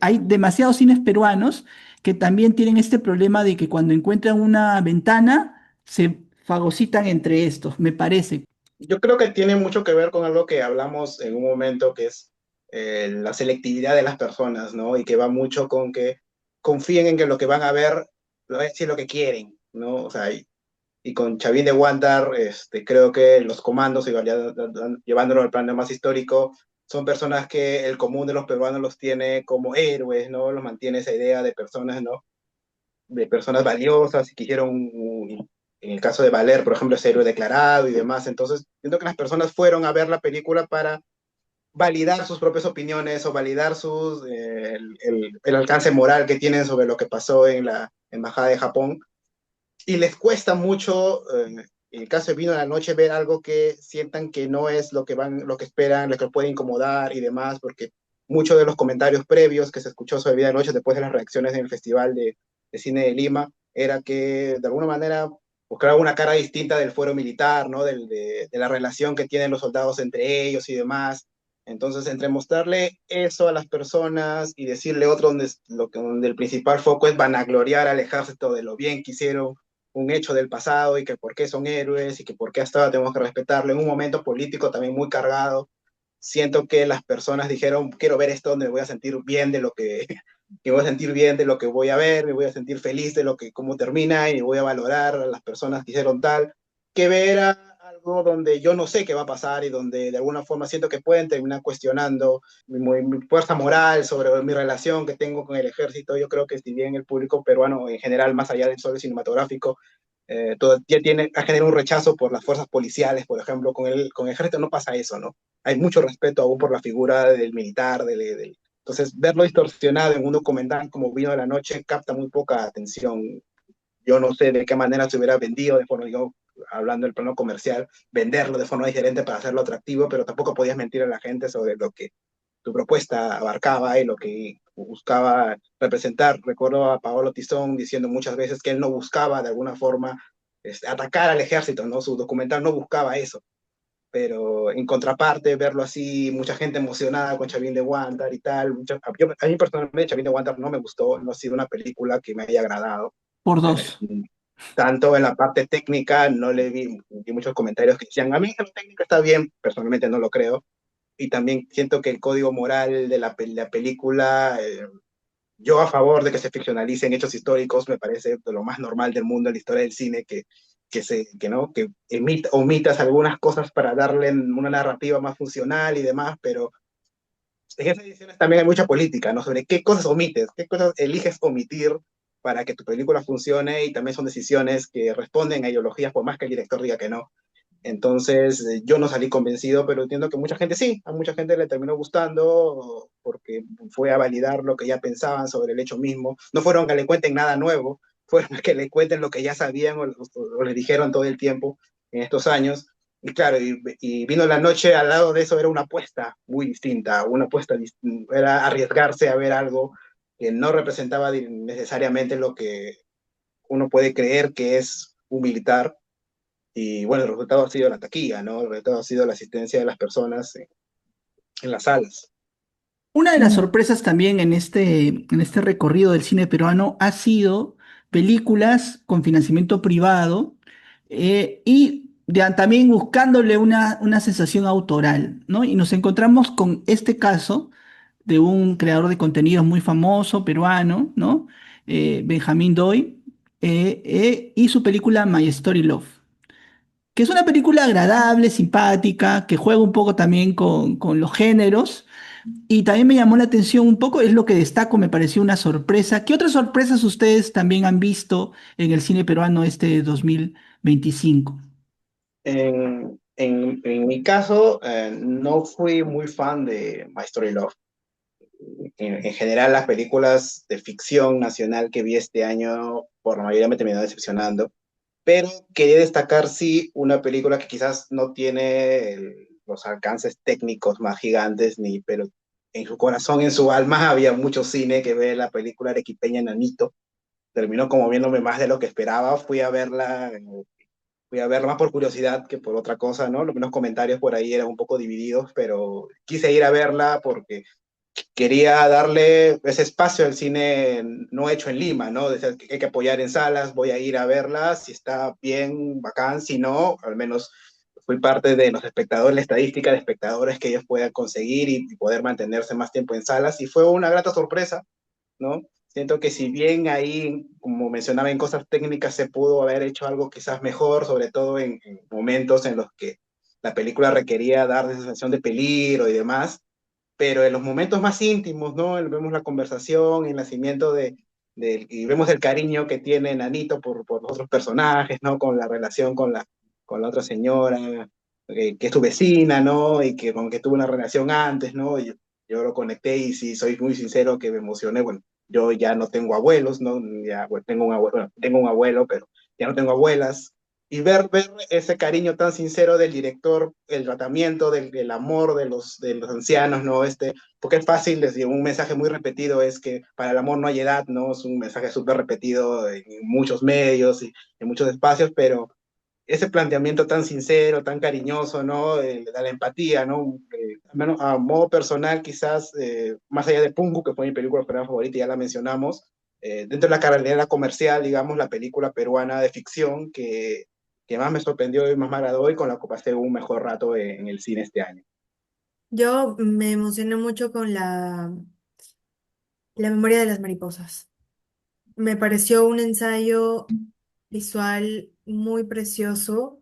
hay demasiados cines peruanos que también tienen este problema de que cuando encuentran una ventana se fagocitan entre estos, me parece. Yo creo que tiene mucho que ver con algo que hablamos en un momento, que es la selectividad de las personas, ¿no? Y que va mucho con que confíen en que lo que van a ver es lo que quieren, ¿no? O sea, y con Chavín de Guantar, creo que los comandos, igual llevándolo al plano más histórico, son personas que el común de los peruanos los tiene como héroes, ¿no? Los mantiene esa idea de personas, ¿no? De personas valiosas y que hicieron, en el caso de Valer, por ejemplo, es héroe declarado y demás. Entonces, siento que las personas fueron a ver la película para validar sus propias opiniones o validar el alcance moral que tienen sobre lo que pasó en la Embajada de Japón y les cuesta mucho, en el caso de Vino a la Noche, ver algo que sientan que no es lo que esperan, lo que los puede incomodar y demás, porque muchos de los comentarios previos que se escuchó sobre Vino a la Noche después de las reacciones en el Festival de Cine de Lima, era que de alguna manera buscaba una cara distinta del fuero militar, ¿no? De la relación que tienen los soldados entre ellos y demás. Entonces, entre mostrarle eso a las personas y decirle otro donde el principal foco es vanagloriar, alejarse todo de lo bien que hicieron un hecho del pasado y que por qué son héroes y que por qué hasta ahora tenemos que respetarlo en un momento político también muy cargado. Siento que las personas dijeron, quiero ver esto donde me voy a sentir bien que me voy a sentir bien de lo que voy a ver, me voy a sentir feliz de lo que, cómo termina y voy a valorar a las personas que hicieron tal, que ver algo donde yo no sé qué va a pasar y donde de alguna forma siento que pueden terminar cuestionando mi fuerza moral sobre mi relación que tengo con el ejército. Yo creo que si bien el público peruano en general, más allá del solo cinematográfico, todo, ya tiene, ha generado un rechazo por las fuerzas policiales, por ejemplo, con el ejército no pasa eso, ¿no? Hay mucho respeto aún por la figura del militar, entonces verlo distorsionado en un documental como Vino de la Noche capta muy poca atención. Yo no sé de qué manera se hubiera vendido de forma, digo, hablando del plano comercial, venderlo de forma diferente para hacerlo atractivo, pero tampoco podías mentir a la gente sobre lo que tu propuesta abarcaba y lo que buscaba representar. Recuerdo a Paolo Tizón diciendo muchas veces que él no buscaba de alguna forma atacar al ejército, ¿no? Su documental no buscaba eso, pero en contraparte, verlo así, mucha gente emocionada con Chavín de Guantar y tal. A mí personalmente Chavín de Guantar no me gustó, no ha sido una película que me haya agradado. Por Eh, dos. Tanto en la parte técnica, no le vi muchos comentarios que decían, a mí en lo técnico está bien, personalmente no lo creo, y también siento que el código moral de la película, yo a favor de que se ficcionalicen hechos históricos, me parece de lo más normal del mundo en la historia del cine, que, ¿no? que omitas algunas cosas para darle una narrativa más funcional y demás, pero en esas ediciones también hay mucha política, ¿no? Sobre qué cosas omites, qué cosas eliges omitir para que tu película funcione y también son decisiones que responden a ideologías, por más que el director diga que no. Entonces, yo no salí convencido, pero entiendo que mucha gente sí, a mucha gente le terminó gustando porque fue a validar lo que ya pensaban sobre el hecho mismo. No fueron que le cuenten nada nuevo, fueron que le cuenten lo que ya sabían o le dijeron todo el tiempo en estos años. Y claro, y vino la noche al lado de eso, era una apuesta muy distinta, una apuesta, era arriesgarse a ver algo que no representaba necesariamente lo que uno puede creer que es un militar y bueno, el resultado ha sido la taquilla, ¿no? El resultado ha sido la asistencia de las personas en las salas. Una de las Mm. sorpresas también en este recorrido del cine peruano ha sido películas con financiamiento privado también buscándole una sensación autoral, ¿no? Y nos encontramos con este caso de un creador de contenidos muy famoso peruano, ¿no? Benjamín Doy, y su película My Story Love, que es una película agradable, simpática, que juega un poco también con los géneros y también me llamó la atención un poco, es lo que destaco, me pareció una sorpresa. ¿Qué otras sorpresas ustedes también han visto en el cine peruano este 2025? En mi caso, no fui muy fan de My Story Love. En general, las películas de ficción nacional que vi este año, por la mayoría me terminó decepcionando. Pero quería destacar, sí, una película que quizás no tiene los alcances técnicos más gigantes, pero en su corazón, en su alma, había mucho cine que ver la película arequipeña Nanito. Terminó como viéndome más de lo que esperaba. Fui a verla más por curiosidad que por otra cosa, ¿no? Los comentarios por ahí eran un poco divididos, pero quise ir a verla porque quería darle ese espacio al cine no hecho en Lima, ¿no? Decir que hay que apoyar en salas, voy a ir a verla, si está bien, bacán, si no, al menos fui parte de los espectadores, la estadística de espectadores que ellos puedan conseguir y poder mantenerse más tiempo en salas, y fue una grata sorpresa, ¿no? Siento que si bien ahí, como mencionaba, en cosas técnicas se pudo haber hecho algo quizás mejor, sobre todo en momentos en los que la película requería dar esa sensación de peligro y demás, pero en los momentos más íntimos, ¿no? Vemos la conversación, el nacimiento y vemos el cariño que tiene Nanito por los otros personajes, ¿no? Con la relación con la otra señora, que es su vecina, ¿no? Y que con que tuvo una relación antes, ¿no? Yo lo conecté y sí, soy muy sincero que me emocioné. Bueno, yo ya no tengo abuelos, ¿no? Ya, bueno, tengo un abuelo, pero ya no tengo abuelas, y ver ese cariño tan sincero del director, el tratamiento del amor de los ancianos, ¿no? Porque es fácil decir, un mensaje muy repetido es que para el amor no hay edad, ¿no? Es un mensaje súper repetido en muchos medios y en muchos espacios, pero ese planteamiento tan sincero, tan cariñoso, ¿no? De la empatía, ¿no? Al menos a modo personal, quizás, más allá de Pungu, que fue mi película peruana favorita, ya la mencionamos, dentro de la carrera comercial, digamos, la película peruana de ficción que más me sorprendió y más me agradó y con la que pasé un mejor rato en el cine este año. Yo me emocioné mucho con la La memoria de las mariposas. Me pareció un ensayo visual muy precioso,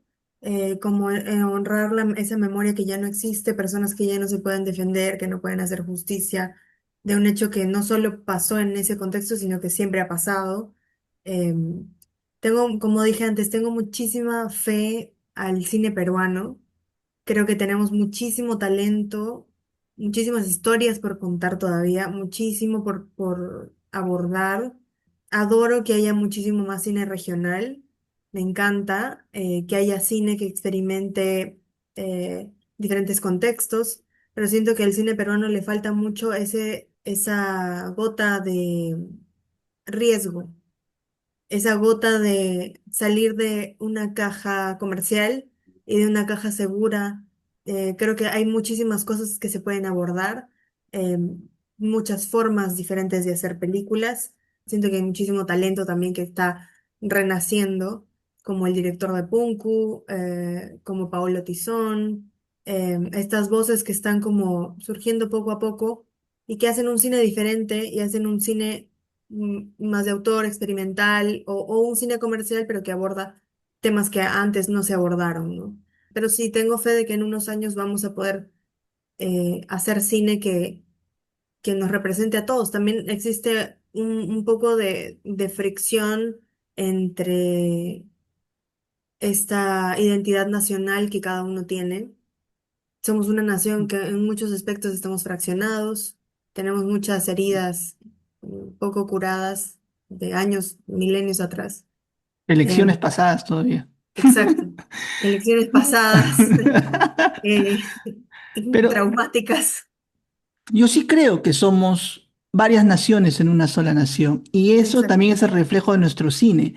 como honrar esa memoria que ya no existe, personas que ya no se pueden defender, que no pueden hacer justicia de un hecho que no solo pasó en ese contexto, sino que siempre ha pasado. Em, como dije antes, tengo muchísima fe al cine peruano. Creo que tenemos muchísimo talento, muchísimas historias por contar todavía, muchísimo por abordar. Adoro que haya muchísimo más cine regional. Me encanta que haya cine que experimente diferentes contextos, pero siento que al cine peruano le falta mucho esa gota de riesgo, esa gota de salir de una caja comercial y de una caja segura. Creo que hay muchísimas cosas que se pueden abordar, eh, muchas formas diferentes de hacer películas. Siento que hay muchísimo talento también que está renaciendo, como el director de Punku, como Paolo Tizón, estas voces que están como surgiendo poco a poco y que hacen un cine diferente y hacen un cine más de autor, experimental o un cine comercial, pero que aborda temas que antes no se abordaron, ¿no? Pero sí, tengo fe de que en unos años vamos a poder hacer cine que nos represente a todos. También existe un poco de fricción entre esta identidad nacional que cada uno tiene. Somos una nación que en muchos aspectos estamos fraccionados, tenemos muchas heridas poco curadas de años, milenios atrás. Elecciones Em, pasadas todavía. exacto. Elecciones pasadas, eh, Pero traumáticas. yo sí creo que somos varias naciones en una sola nación y eso Exacto. también es el reflejo de nuestro cine.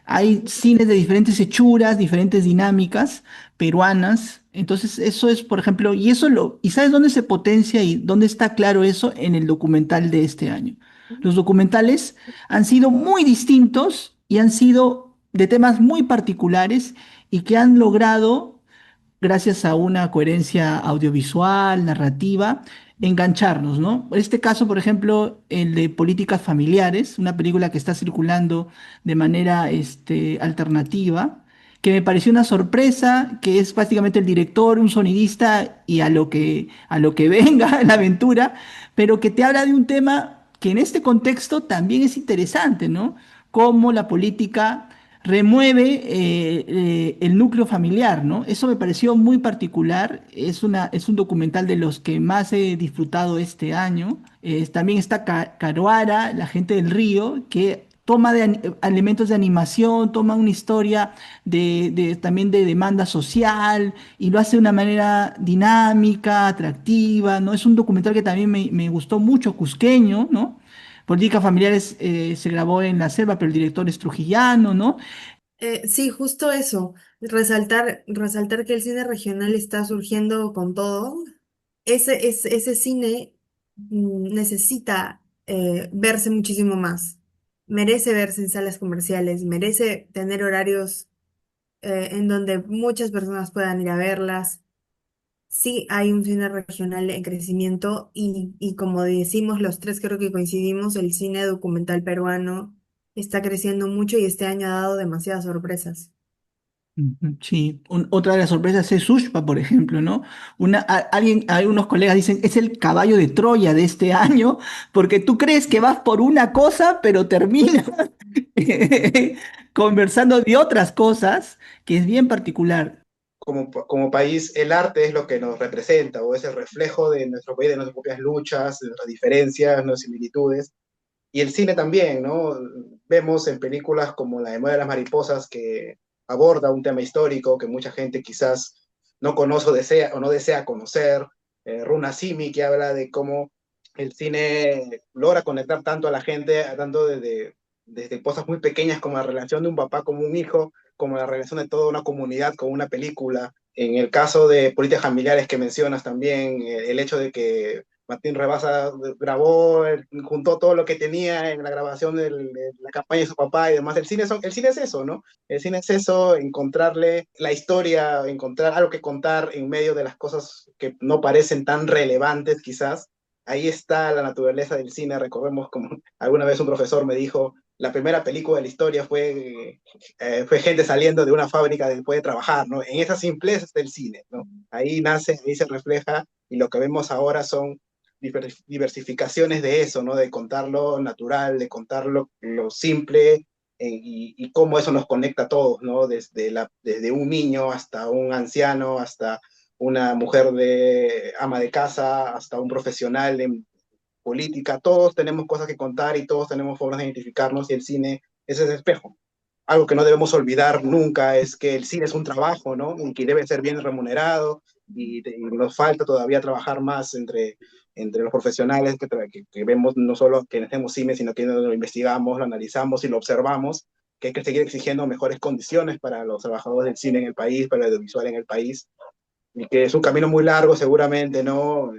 Hay cines de diferentes hechuras, diferentes dinámicas peruanas. Entonces, eso es, por ejemplo, ¿y sabes dónde se potencia y dónde está claro eso? En el documental de este año. Los documentales han sido muy distintos y han sido de temas muy particulares y que han logrado gracias a una coherencia audiovisual, narrativa, engancharnos, ¿no? En este caso, por ejemplo, el de Políticas Familiares, una película que está circulando de manera alternativa, que me pareció una sorpresa, que es prácticamente el director, un sonidista y a lo que venga la aventura, pero que te habla de un tema que en este contexto también es interesante, ¿no? Cómo la política remueve el núcleo familiar, ¿no? Eso me pareció muy particular, es un documental de los que más he disfrutado este año. También está Caruara, La gente del río, que toma elementos de animación, toma una historia también de demanda social y lo hace de una manera dinámica, atractiva, ¿no? Es un documental que también me gustó mucho, cusqueño, ¿no? Políticas Familiares se grabó en la selva, pero el director es trujillano, ¿no? Sí, justo eso. Resaltar que el cine regional está surgiendo con todo. Ese cine necesita verse muchísimo más. Merece verse en salas comerciales, merece tener horarios en donde muchas personas puedan ir a verlas. Sí, hay un cine regional en crecimiento y como decimos los tres, creo que coincidimos, el cine documental peruano está creciendo mucho y este año ha dado demasiadas sorpresas. Ujú, sí, otra de las sorpresas es Ushpa, por ejemplo, ¿no? Algunos colegas dicen, es el caballo de Troya de este año, porque tú crees que vas por una cosa, pero terminas conversando de otras cosas, que es bien particular. Como país, el arte es lo que nos representa o es el reflejo de nuestro país, de nuestras propias luchas, de nuestras diferencias, nuestras similitudes. Y el cine también, ¿no? Vemos en películas como La Memoria de las Mariposas que aborda un tema histórico que mucha gente quizás no conoce o no desea conocer. Runa Simi, que habla de cómo el cine logra conectar tanto a la gente, tanto desde cosas muy pequeñas como la relación de un papá con un hijo, como la relación de toda una comunidad con una película. En el caso de políticas familiares que mencionas también, el hecho de que Martín Rebasa grabó, juntó todo lo que tenía en la grabación de la campaña de su papá y demás. El cine es eso, ¿no? El cine es eso, encontrarle la historia, encontrar algo que contar en medio de las cosas que no parecen tan relevantes quizás. ahí está la naturaleza del cine. Recordemos como alguna vez un profesor me dijo, la primera película de la historia fue gente saliendo de una fábrica después de trabajar, ¿no? En esa simpleza está el cine, ¿no? Ahí nace, ahí se refleja, y lo que vemos ahora son diversificaciones de eso, ¿no? De contar lo natural, de contar lo simple, y cómo eso nos conecta a todos, ¿no? Desde un niño hasta un anciano, hasta una mujer de ama de casa, hasta un profesional en política. Todos tenemos cosas que contar y todos tenemos formas de identificarnos, y el cine es ese espejo. Algo que no debemos olvidar nunca es que el cine es un trabajo, ¿no? Y que debe ser bien remunerado, y nos falta todavía trabajar más entre los profesionales que vemos, no solo que hacemos cine, sino que lo investigamos, lo analizamos y lo observamos, que hay que seguir exigiendo mejores condiciones para los trabajadores del cine en el país, para el audiovisual en el país, y que es un camino muy largo seguramente, ¿no?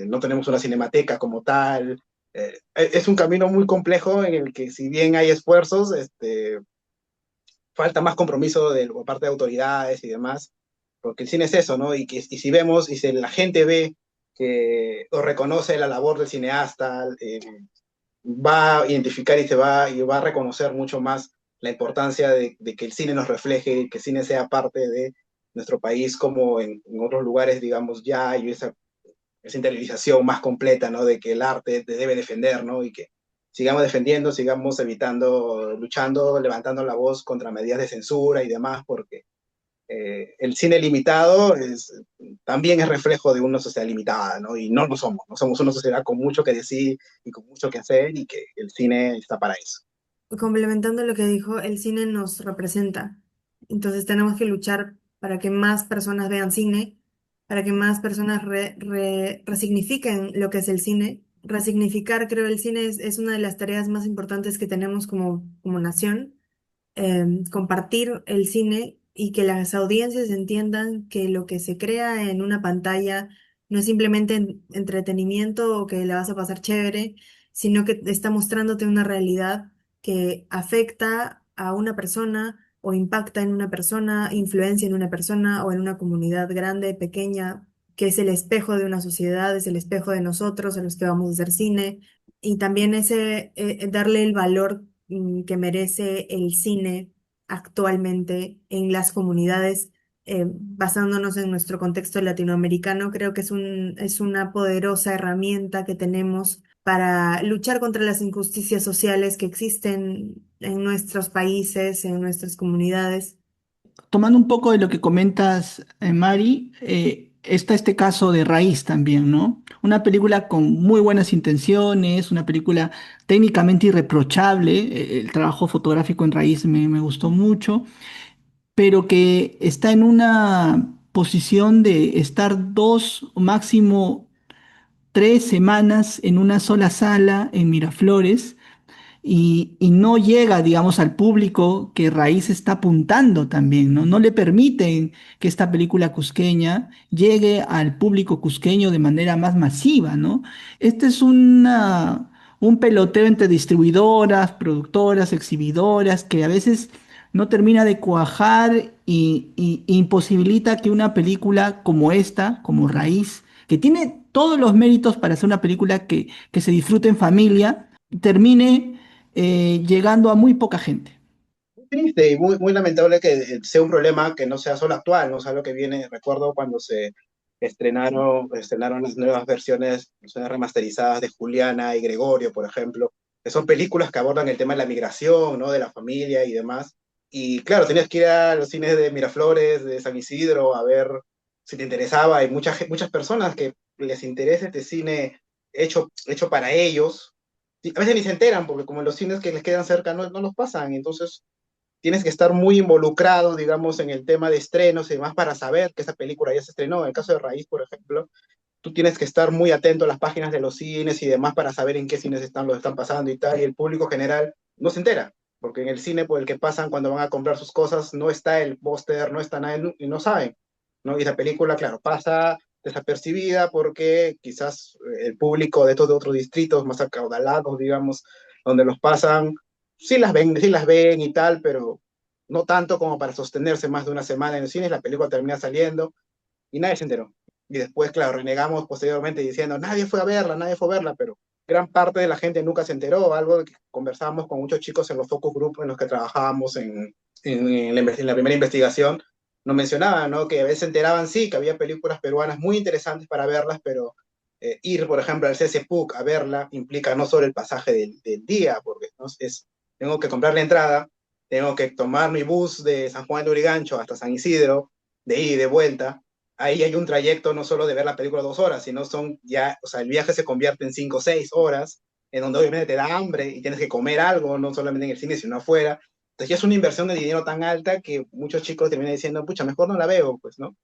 No tenemos una cinemateca como tal. Es un camino muy complejo en el que, si bien hay esfuerzos, falta más compromiso por parte de autoridades y demás, porque el cine es eso, ¿no? Y si vemos, y si la gente ve o reconoce la labor del cineasta, va a identificar y va a reconocer mucho más la importancia de que el cine nos refleje, que el cine sea parte de nuestro país, como en otros lugares, digamos, ya hay esa interiorización más completa, ¿no? De que el arte te debe defender, ¿no? Y que sigamos defendiendo, sigamos evitando, luchando, levantando la voz contra medidas de censura y demás, porque el cine limitado también es reflejo de una sociedad limitada, ¿no? Y no somos una sociedad con mucho que decir y con mucho que hacer, y que el cine está para eso. Complementando lo que dijo, el cine nos representa. Entonces tenemos que luchar para que más personas vean cine, para que más personas resignifiquen lo que es el cine. Resignificar, creo, el cine es una de las tareas más importantes que tenemos como nación. Compartir el cine y que las audiencias entiendan que lo que se crea en una pantalla no es simplemente entretenimiento o que la vas a pasar chévere, sino que está mostrándote una realidad que afecta a una persona o impacta en una persona, influencia en una persona o en una comunidad grande, pequeña, que es el espejo de una sociedad, es el espejo de nosotros, a los que vamos a hacer cine. Y también darle el valor que merece el cine actualmente en las comunidades, basándonos en nuestro contexto latinoamericano. Creo que es una poderosa herramienta que tenemos para luchar contra las injusticias sociales que existen en nuestros países, en nuestras comunidades. Tomando un poco de lo que comentas, Mari, está este caso de Raíz también, ¿no? Una película con muy buenas intenciones, una película técnicamente irreprochable. El trabajo fotográfico en Raíz me gustó mucho, pero que está en una posición de estar 2 o máximo 3 semanas en una sola sala en Miraflores, y no llega, digamos, al público que Raíz está apuntando también, ¿no? No le permiten que esta película cusqueña llegue al público cusqueño de manera más masiva, ¿no? Este es un peloteo entre distribuidoras, productoras, exhibidoras, que a veces no termina de cuajar, y imposibilita que una película como esta, como Raíz, que tiene todos los méritos para ser una película que se disfrute en familia, termine llegando a muy poca gente. Triste y muy, muy lamentable que sea un problema que no sea solo actual, no sea lo que viene. Recuerdo cuando se estrenaron las nuevas versiones remasterizadas de Juliana y Gregorio, por ejemplo, que son películas que abordan el tema de la migración, ¿no? De la familia y demás. Y claro, tenías que ir a los cines de Miraflores, de San Isidro, a ver si te interesaba. Hay muchas personas que les interesa este cine hecho para ellos. Y a veces ni se enteran, porque como en los cines que les quedan cerca no los pasan. Entonces tienes que estar muy involucrado, digamos, en el tema de estrenos y demás, para saber que esa película ya se estrenó. En el caso de Raíz, por ejemplo, tú tienes que estar muy atento a las páginas de los cines y demás, para saber en qué cines lo están pasando y tal, y el público general no se entera, porque en el cine por el que pasan cuando van a comprar sus cosas no está el póster, no está nada, y no saben, ¿no? Y esa película, claro, pasa desapercibida, porque quizás el público de estos de otros distritos más acaudalados, digamos, donde los pasan, sí las ven y tal, pero no tanto como para sostenerse más de una semana en el cine. La película termina saliendo y nadie se enteró. y después, claro, renegamos posteriormente diciendo, nadie fue a verla, pero gran parte de la gente nunca se enteró, algo de que conversábamos con muchos chicos en los focus group en los que trabajábamos en la primera investigación, nos mencionaban, ¿no? Que a veces se enteraban, sí, que había películas peruanas muy interesantes para verlas, pero ir, por ejemplo, al CCPUC a verla implica no solo el pasaje del día, porque ¿no? Tengo que comprar la entrada, tengo que tomar mi bus de San Juan de Urigancho hasta San Isidro, de ida y de vuelta. Ahí hay un trayecto no solo de ver la película 2 horas, sino son ya, o sea, el viaje se convierte en 5 o 6 horas, en donde obviamente te da hambre y tienes que comer algo, no solamente en el cine, sino afuera. Entonces ya es una inversión de dinero tan alta que muchos chicos terminan diciendo, pucha, mejor no la veo, pues, ¿no?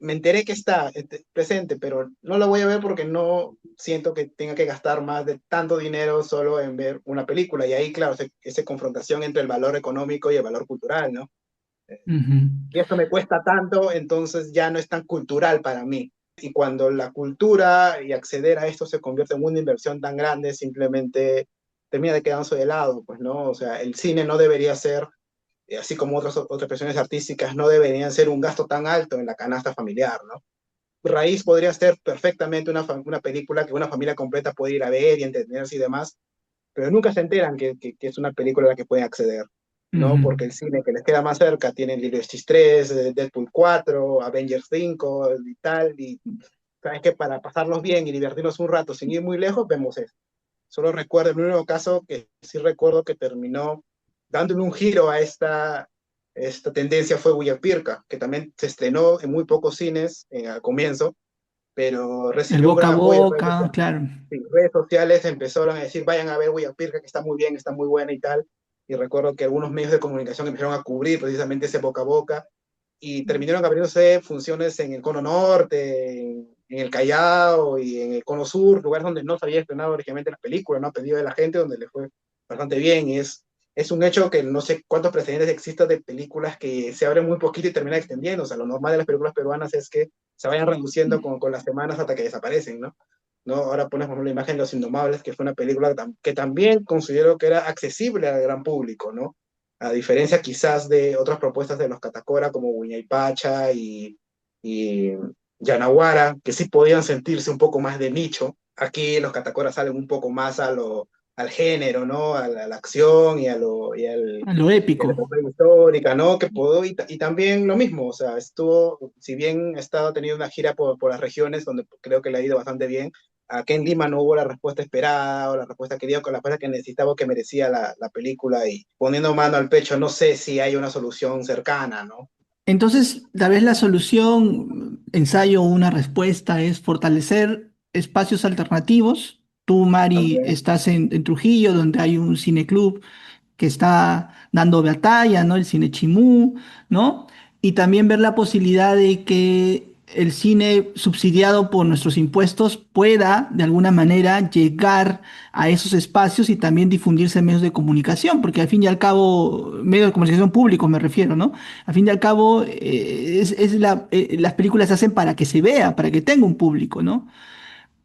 Me enteré que está presente, pero no la voy a ver porque no siento que tenga que gastar más de tanto dinero solo en ver una película. Y ahí, claro, esa confrontación entre el valor económico y el valor cultural, ¿no? Ujú. Y esto me cuesta tanto, entonces ya no es tan cultural para mí. Y cuando la cultura y acceder a esto se convierte en una inversión tan grande, simplemente termina de quedarse de lado, pues, ¿no? O sea, el cine no debería ser, así como otras expresiones artísticas, no deberían ser un gasto tan alto en la canasta familiar, ¿no? Raíz podría ser perfectamente una película que una familia completa puede ir a ver y entenderse y demás, pero nunca se enteran que es una película a la que pueden acceder, ¿no? Ujú. Porque el cine que les queda más cerca tiene Lilo y Stitch 3, Deadpool 4, Avengers 5 y tal, y sabes que para pasarnos bien y divertirnos un rato sin ir muy lejos, vemos eso. Solo recuerdo el único caso que sí recuerdo que terminó dándole un giro a esta tendencia fue Huayapirca, que también se estrenó en muy pocos cines al comienzo, pero El recibió un boca a gran apoyo en redes boca, sociales. claro. Sí, redes sociales empezaron a decir, vayan a ver Huayapirca, que está muy bien, está muy buena y tal. Y recuerdo que algunos medios de comunicación empezaron a cubrir precisamente ese boca a boca y terminaron abriéndose funciones en el Cono Norte, en el Callao y en el Cono Sur, lugares donde no se había estrenado originalmente la película, ¿no? A pedido de la gente, donde le fue bastante bien. Y es un hecho que no sé cuántos precedentes existen de películas que se abren muy poquito y terminan extendiendo. O sea, lo normal de las películas peruanas es que se vayan reduciendo con las semanas hasta que desaparecen, ¿no? ¿No? Ahora pones, por ejemplo, la imagen de Los Indomables, que fue una película que también considero que era accesible al gran público, ¿no? A diferencia quizás de otras propuestas de los Catacora como Huayna y Yanaguara, que sí podían sentirse un poco más de nicho. Aquí los Catacora salen un poco más al género, ¿no? A la acción A lo y a la épico. epopeya histórica, ¿no? Y también lo mismo, o sea, si bien he estado teniendo una gira por las regiones donde creo que le ha ido bastante bien, aquí en Lima no hubo la respuesta esperada o la respuesta querida con la respuesta que necesitaba o que merecía la película y poniendo mano al pecho, no sé si hay una solución cercana, ¿no? Entonces, tal vez la solución, ensayo, una respuesta es fortalecer espacios alternativos. Tú, Mari, También. estás en Trujillo, donde hay un cineclub que está dando batalla, ¿no? El cine Chimú, ¿no? Y también ver la posibilidad de que el cine subsidiado por nuestros impuestos pueda, de alguna manera, llegar a esos espacios y también difundirse en medios de comunicación, porque al fin y al cabo, medios de comunicación públicos me refiero, ¿no? Al fin y al cabo, las películas se hacen para que se vea, para que tenga un público, ¿no?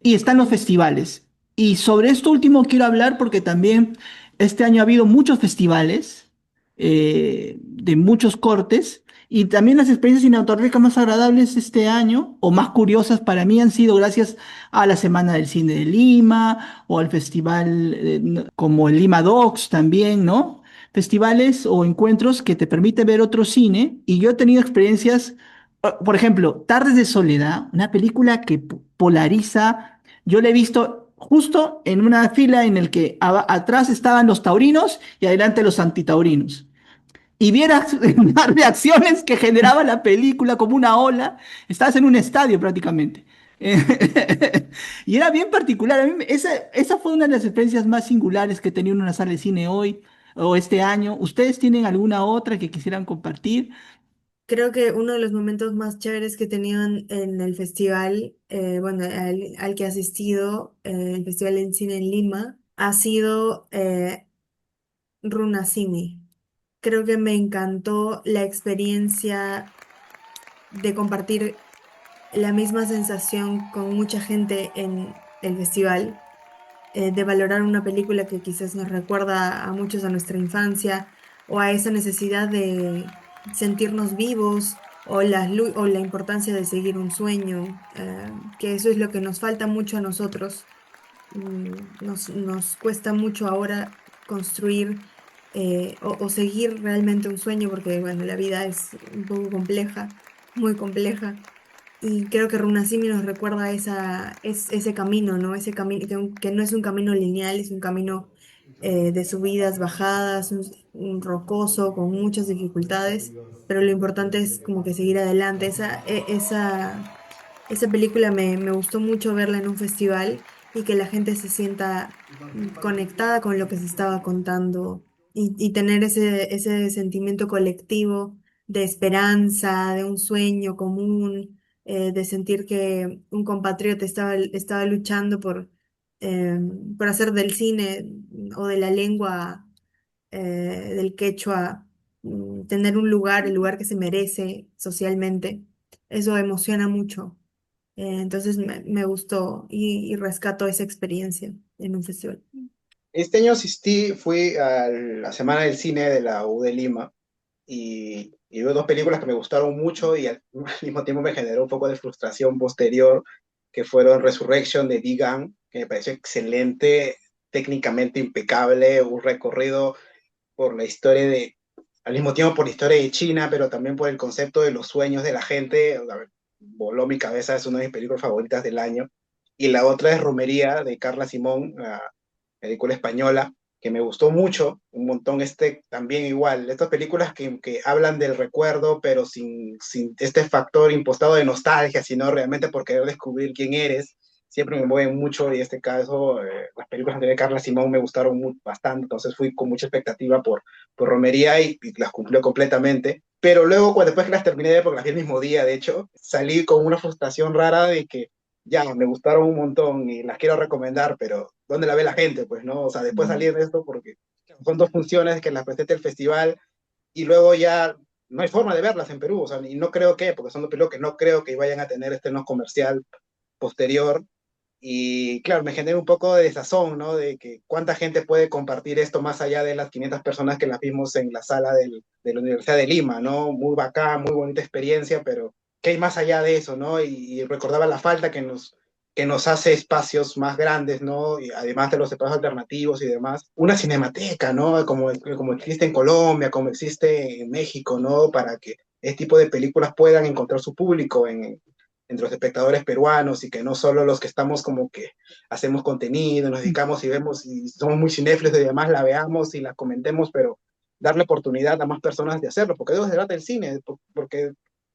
Y están los festivales. Y sobre esto último quiero hablar porque también este año ha habido muchos festivales de muchos cortes y también las experiencias cinematográficas más agradables este año o más curiosas para mí han sido gracias a la Semana del Cine de Lima o al festival como el Lima Docs también, ¿no? Festivales o encuentros que te permiten ver otro cine y yo he tenido experiencias, por ejemplo, Tardes de Soledad, una película que polariza. Yo la he visto justo en una fila en el que atrás estaban los taurinos y adelante los antitaurinos. Y vieras las reacciones que generaba la película como una ola. Estabas en un estadio prácticamente. Y era bien particular. Esa fue una de las experiencias más singulares que he tenido en una sala de cine hoy o este año. ¿Ustedes tienen alguna otra que quisieran compartir? Creo que uno de los momentos más chéveres que he tenido en el festival, bueno, al que he asistido, el Festival de Cine en Lima, ha sido Runasimi. Creo que me encantó la experiencia de compartir la misma sensación con mucha gente en el festival, de valorar una película que quizás nos recuerda a muchos a nuestra infancia o a esa necesidad de sentirnos vivos o la importancia de seguir un sueño, que eso es lo que nos falta mucho a nosotros. Nos cuesta mucho ahora construir o seguir realmente un sueño porque, bueno, la vida es un poco compleja, muy compleja. Y creo que Runasimi nos recuerda ese camino, ¿no? Ese camino que no es un camino lineal, es un camino de subidas, bajadas, un rocoso, con muchas dificultades, pero lo importante es como que seguir adelante. Esa película me gustó mucho verla en un festival y que la gente se sienta conectada con lo que se estaba contando y tener ese sentimiento colectivo de esperanza, de un sueño común, de sentir que un compatriota estaba luchando eh, por hacer del cine o de la lengua del quechua, tener un lugar, el lugar que se merece socialmente. Eso emociona mucho. Entonces me gustó y rescato esa experiencia en un festival. Este año asistí, fui a la Semana del Cine de la U de Lima y vi dos películas que me gustaron mucho y al, al mismo tiempo me generó un poco de frustración posterior, que fueron Resurrection de Bi Gun, que me pareció excelente, técnicamente impecable, un recorrido por la historia de, al mismo tiempo por la historia de China, pero también por el concepto de los sueños de la gente. A ver, voló mi cabeza, es una de mis películas favoritas del año. Y la otra es Romería de Carla Simón, película española, que me gustó mucho, un montón, también igual, estas películas que hablan del recuerdo, pero sin este factor impostado de nostalgia, sino realmente por querer descubrir quién eres, siempre me mueven mucho y en este caso las películas de Carla Simón me gustaron bastante, entonces fui con mucha expectativa por Romería y las cumplió completamente. Pero luego, cuando después que las terminé de ver, porque las vi el mismo día, de hecho, salí con una frustración rara de que ya, me gustaron un montón y las quiero recomendar, pero ¿dónde la ve la gente? Pues, ¿no? O sea, después Mm. salir de esto porque son dos funciones que las presente el festival y luego ya no hay forma de verlas en Perú, o sea, y no creo que, porque son dos películas que no creo que vayan a tener no comercial posterior. Y claro, me genera un poco de desazón, ¿no? De que cuánta gente puede compartir esto más allá de las 500 personas que las vimos en la sala de la Universidad de Lima, ¿no? Muy bacán, muy bonita experiencia, pero ¿qué hay más allá de eso, ¿no? Y recordaba la falta que nos hace espacios más grandes, ¿no? Y además de los espacios alternativos y demás, una cinemateca, ¿no? Como existe en Colombia, como existe en México, ¿no? Para que este tipo de películas puedan encontrar su público entre los espectadores peruanos y que no solo los que estamos como que hacemos contenido, nos dedicamos y vemos y somos muy cinéfilos y demás, la veamos y la comentemos, pero darle oportunidad a más personas de hacerlo, porque de eso se trata el cine, porque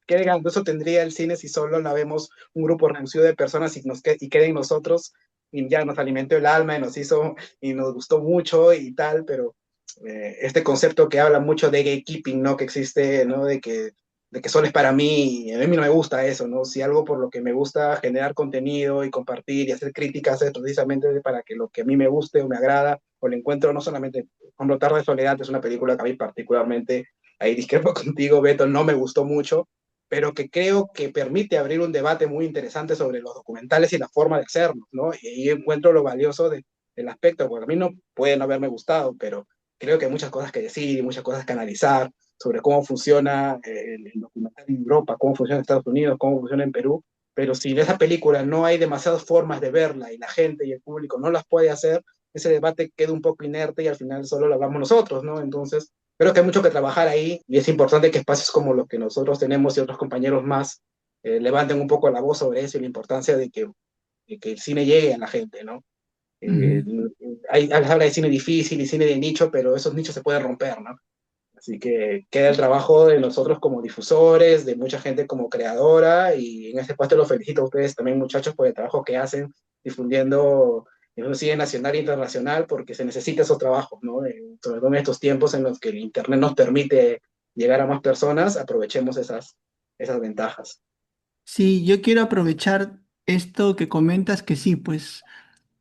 qué grandioso tendría el cine si solo la vemos un grupo reducido de personas y queden nosotros y ya nos alimentó el alma y nos hizo y nos gustó mucho y tal, pero este concepto que habla mucho de gatekeeping, ¿no? Que existe, ¿no? De que solo es para mí, y a mí no me gusta eso, ¿no? Si algo por lo que me gusta generar contenido y compartir y hacer críticas es precisamente para que lo que a mí me guste o me agrada o le encuentro no solamente, como Tarde de Soledad es una película que a mí particularmente, ahí discrepo contigo, Beto, no me gustó mucho, pero que creo que permite abrir un debate muy interesante sobre los documentales y la forma de hacerlos, ¿no? Y ahí encuentro lo valioso del aspecto, porque a mí no puede no haberme gustado, pero creo que hay muchas cosas que decir y muchas cosas que analizar sobre cómo funciona el documental en Europa, cómo funciona en Estados Unidos, cómo funciona en Perú, pero si en esa película no hay demasiadas formas de verla y la gente y el público no las puede hacer, ese debate queda un poco inerte y al final solo lo hablamos nosotros, ¿no? Entonces, creo que hay mucho que trabajar ahí y es importante que espacios como los que nosotros tenemos y otros compañeros más levanten un poco la voz sobre eso y la importancia de que el cine llegue a la gente, ¿no? Eh, Ujú. se habla de cine difícil y cine de nicho, pero esos nichos se pueden romper, ¿no? Así que queda el trabajo de nosotros como difusores, de mucha gente como creadora, y en ese puesto los felicito a ustedes también, muchachos, por el trabajo que hacen difundiendo el cine nacional e internacional, porque se necesita esos trabajos, ¿no? Sobre todo en estos tiempos en los que el Internet nos permite llegar a más personas, aprovechemos esas ventajas. Sí, yo quiero aprovechar esto que comentas, que sí, pues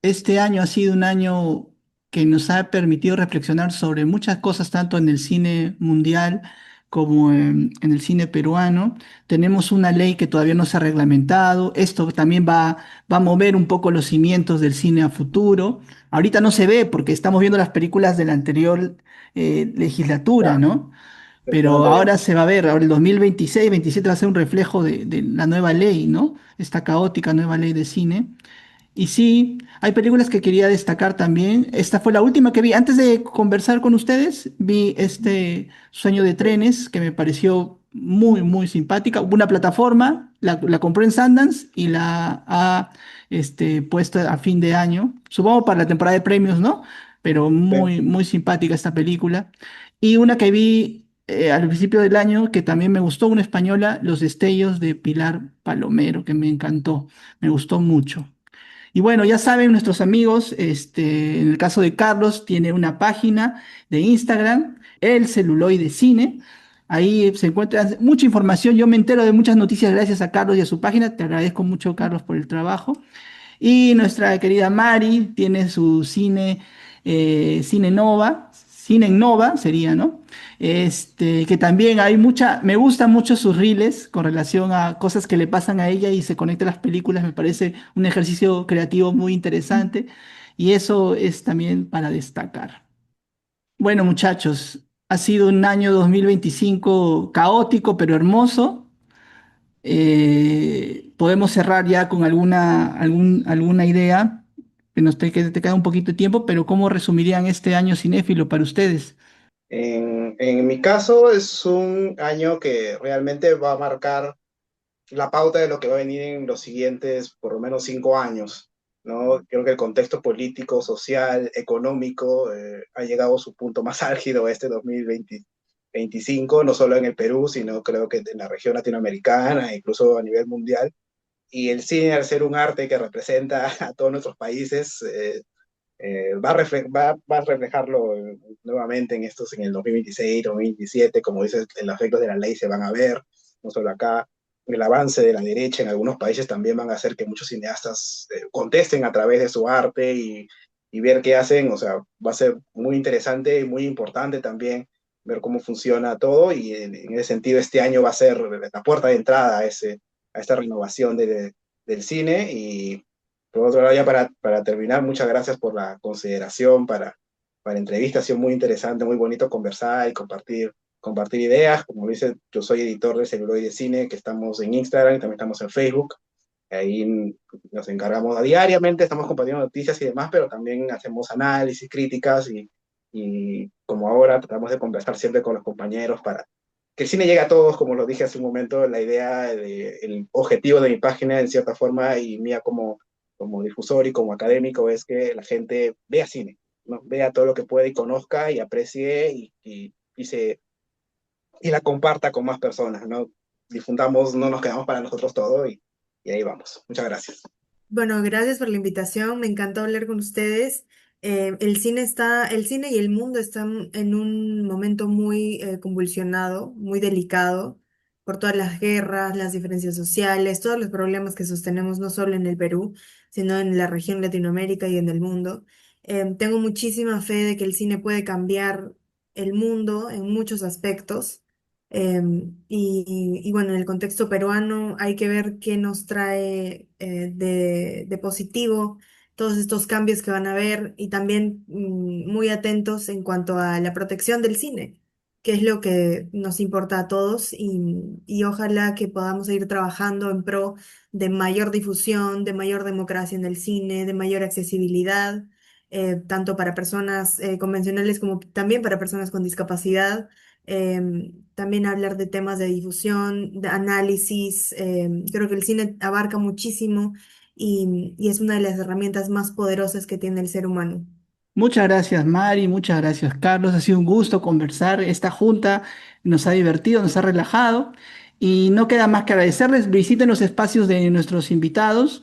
este año ha sido un año que nos ha permitido reflexionar sobre muchas cosas, tanto en el cine mundial como en el cine peruano. Tenemos una ley que todavía no se ha reglamentado. Esto también va a mover un poco los cimientos del cine a futuro. Ahorita no se ve porque estamos viendo las películas de la anterior legislatura, Claro, ¿no? pero Recuerdo bien. ahora se va a ver, ahora el 2026, 27 va a ser un reflejo de la nueva ley, ¿no? Esta caótica nueva ley de cine. Y sí, hay películas que quería destacar también. Esta fue la última que vi. Antes de conversar con ustedes, vi este Sueño de Trenes, que me pareció muy, muy simpática. Hubo una plataforma, la compré en Sundance y la ha puesto a fin de año. Supongo para la temporada de premios, ¿no? Pero Sí. muy, muy simpática esta película. Y una que vi al principio del año, que también me gustó, una española, Los Destellos de Pilar Palomero, que me encantó, me gustó mucho. Y bueno, ya saben nuestros amigos, en el caso de Carlos, tiene una página de Instagram, El Celuloide Cine. Ahí se encuentra mucha información. Yo me entero de muchas noticias gracias a Carlos y a su página. Te agradezco mucho, Carlos, por el trabajo. Y nuestra querida Mari tiene su Cine Nova, Cine en Nova sería, ¿no? Que también hay mucha, me gustan mucho sus reels con relación a cosas que le pasan a ella y se conecta a las películas, me parece un ejercicio creativo muy interesante y eso es también para destacar. Bueno, muchachos, ha sido un año 2025 caótico pero hermoso. Podemos cerrar ya con alguna idea que te queda un poquito de tiempo, pero ¿cómo resumirían este año cinéfilo para ustedes? En mi caso es un año que realmente va a marcar la pauta de lo que va a venir en los siguientes, por lo menos 5 años, ¿no? Creo que el contexto político, social, económico ha llegado a su punto más álgido este 2025, no solo en el Perú, sino creo que en la región latinoamericana, e incluso a nivel mundial. Y el cine, al ser un arte que representa a todos nuestros países, va a reflejarlo nuevamente en estos, en el 2026, 2027, como dices, los efectos de la ley se van a ver, no solo acá. El avance de la derecha en algunos países también van a hacer que muchos cineastas contesten a través de su arte y ver qué hacen. O sea, va a ser muy interesante y muy importante también ver cómo funciona todo y en ese sentido este año va a ser la puerta de entrada a esta renovación del cine y por otro lado, ya para terminar, muchas gracias por la consideración para la entrevista. Ha sido muy interesante, muy bonito conversar y compartir ideas. Como dice, yo soy editor de Celuloide Cine, que estamos en Instagram y también estamos en Facebook. Ahí nos encargamos diariamente, estamos compartiendo noticias y demás, pero también hacemos análisis, críticas y como ahora tratamos de conversar siempre con los compañeros para que el cine llegue a todos, como lo dije hace un momento, la idea, el objetivo de mi página en cierta forma y mía como difusor y como académico es que la gente vea cine, ¿no? Vea todo lo que puede y conozca y aprecie y la comparta con más personas, ¿no? Difundamos, no nos quedamos para nosotros todo y ahí vamos. Muchas gracias. Bueno, gracias por la invitación. Me encantó hablar con ustedes. El cine y el mundo están en un momento muy convulsionado, muy delicado, por todas las guerras, las diferencias sociales, todos los problemas que sostenemos no solo en el Perú, sino en la región Latinoamérica y en el mundo. Tengo muchísima fe de que el cine puede cambiar el mundo en muchos aspectos. Y bueno, en el contexto peruano hay que ver qué nos trae de positivo todos estos cambios que van a haber y también muy atentos en cuanto a la protección del cine, que es lo que nos importa a todos y ojalá que podamos ir trabajando en pro de mayor difusión, de mayor democracia en el cine, de mayor accesibilidad, tanto para personas convencionales como también para personas con discapacidad. También hablar de temas de difusión, de análisis. Creo que el cine abarca muchísimo y es una de las herramientas más poderosas que tiene el ser humano. Muchas gracias, Mari, muchas gracias, Carlos. Ha sido un gusto conversar. Esta junta nos ha divertido, nos ha relajado y no queda más que agradecerles. Visiten los espacios de nuestros invitados.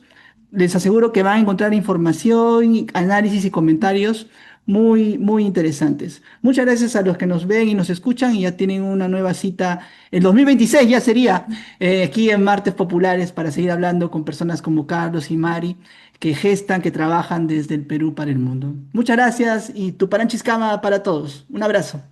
Les aseguro que van a encontrar información, análisis y comentarios muy, muy interesantes. Muchas gracias a los que nos ven y nos escuchan y ya tienen una nueva cita. El 2026 ya sería aquí en Martes Populares para seguir hablando con personas como Carlos y Mari que gestan, que trabajan desde el Perú para el mundo. Muchas gracias y Tuparanchis Cama para todos. Un abrazo.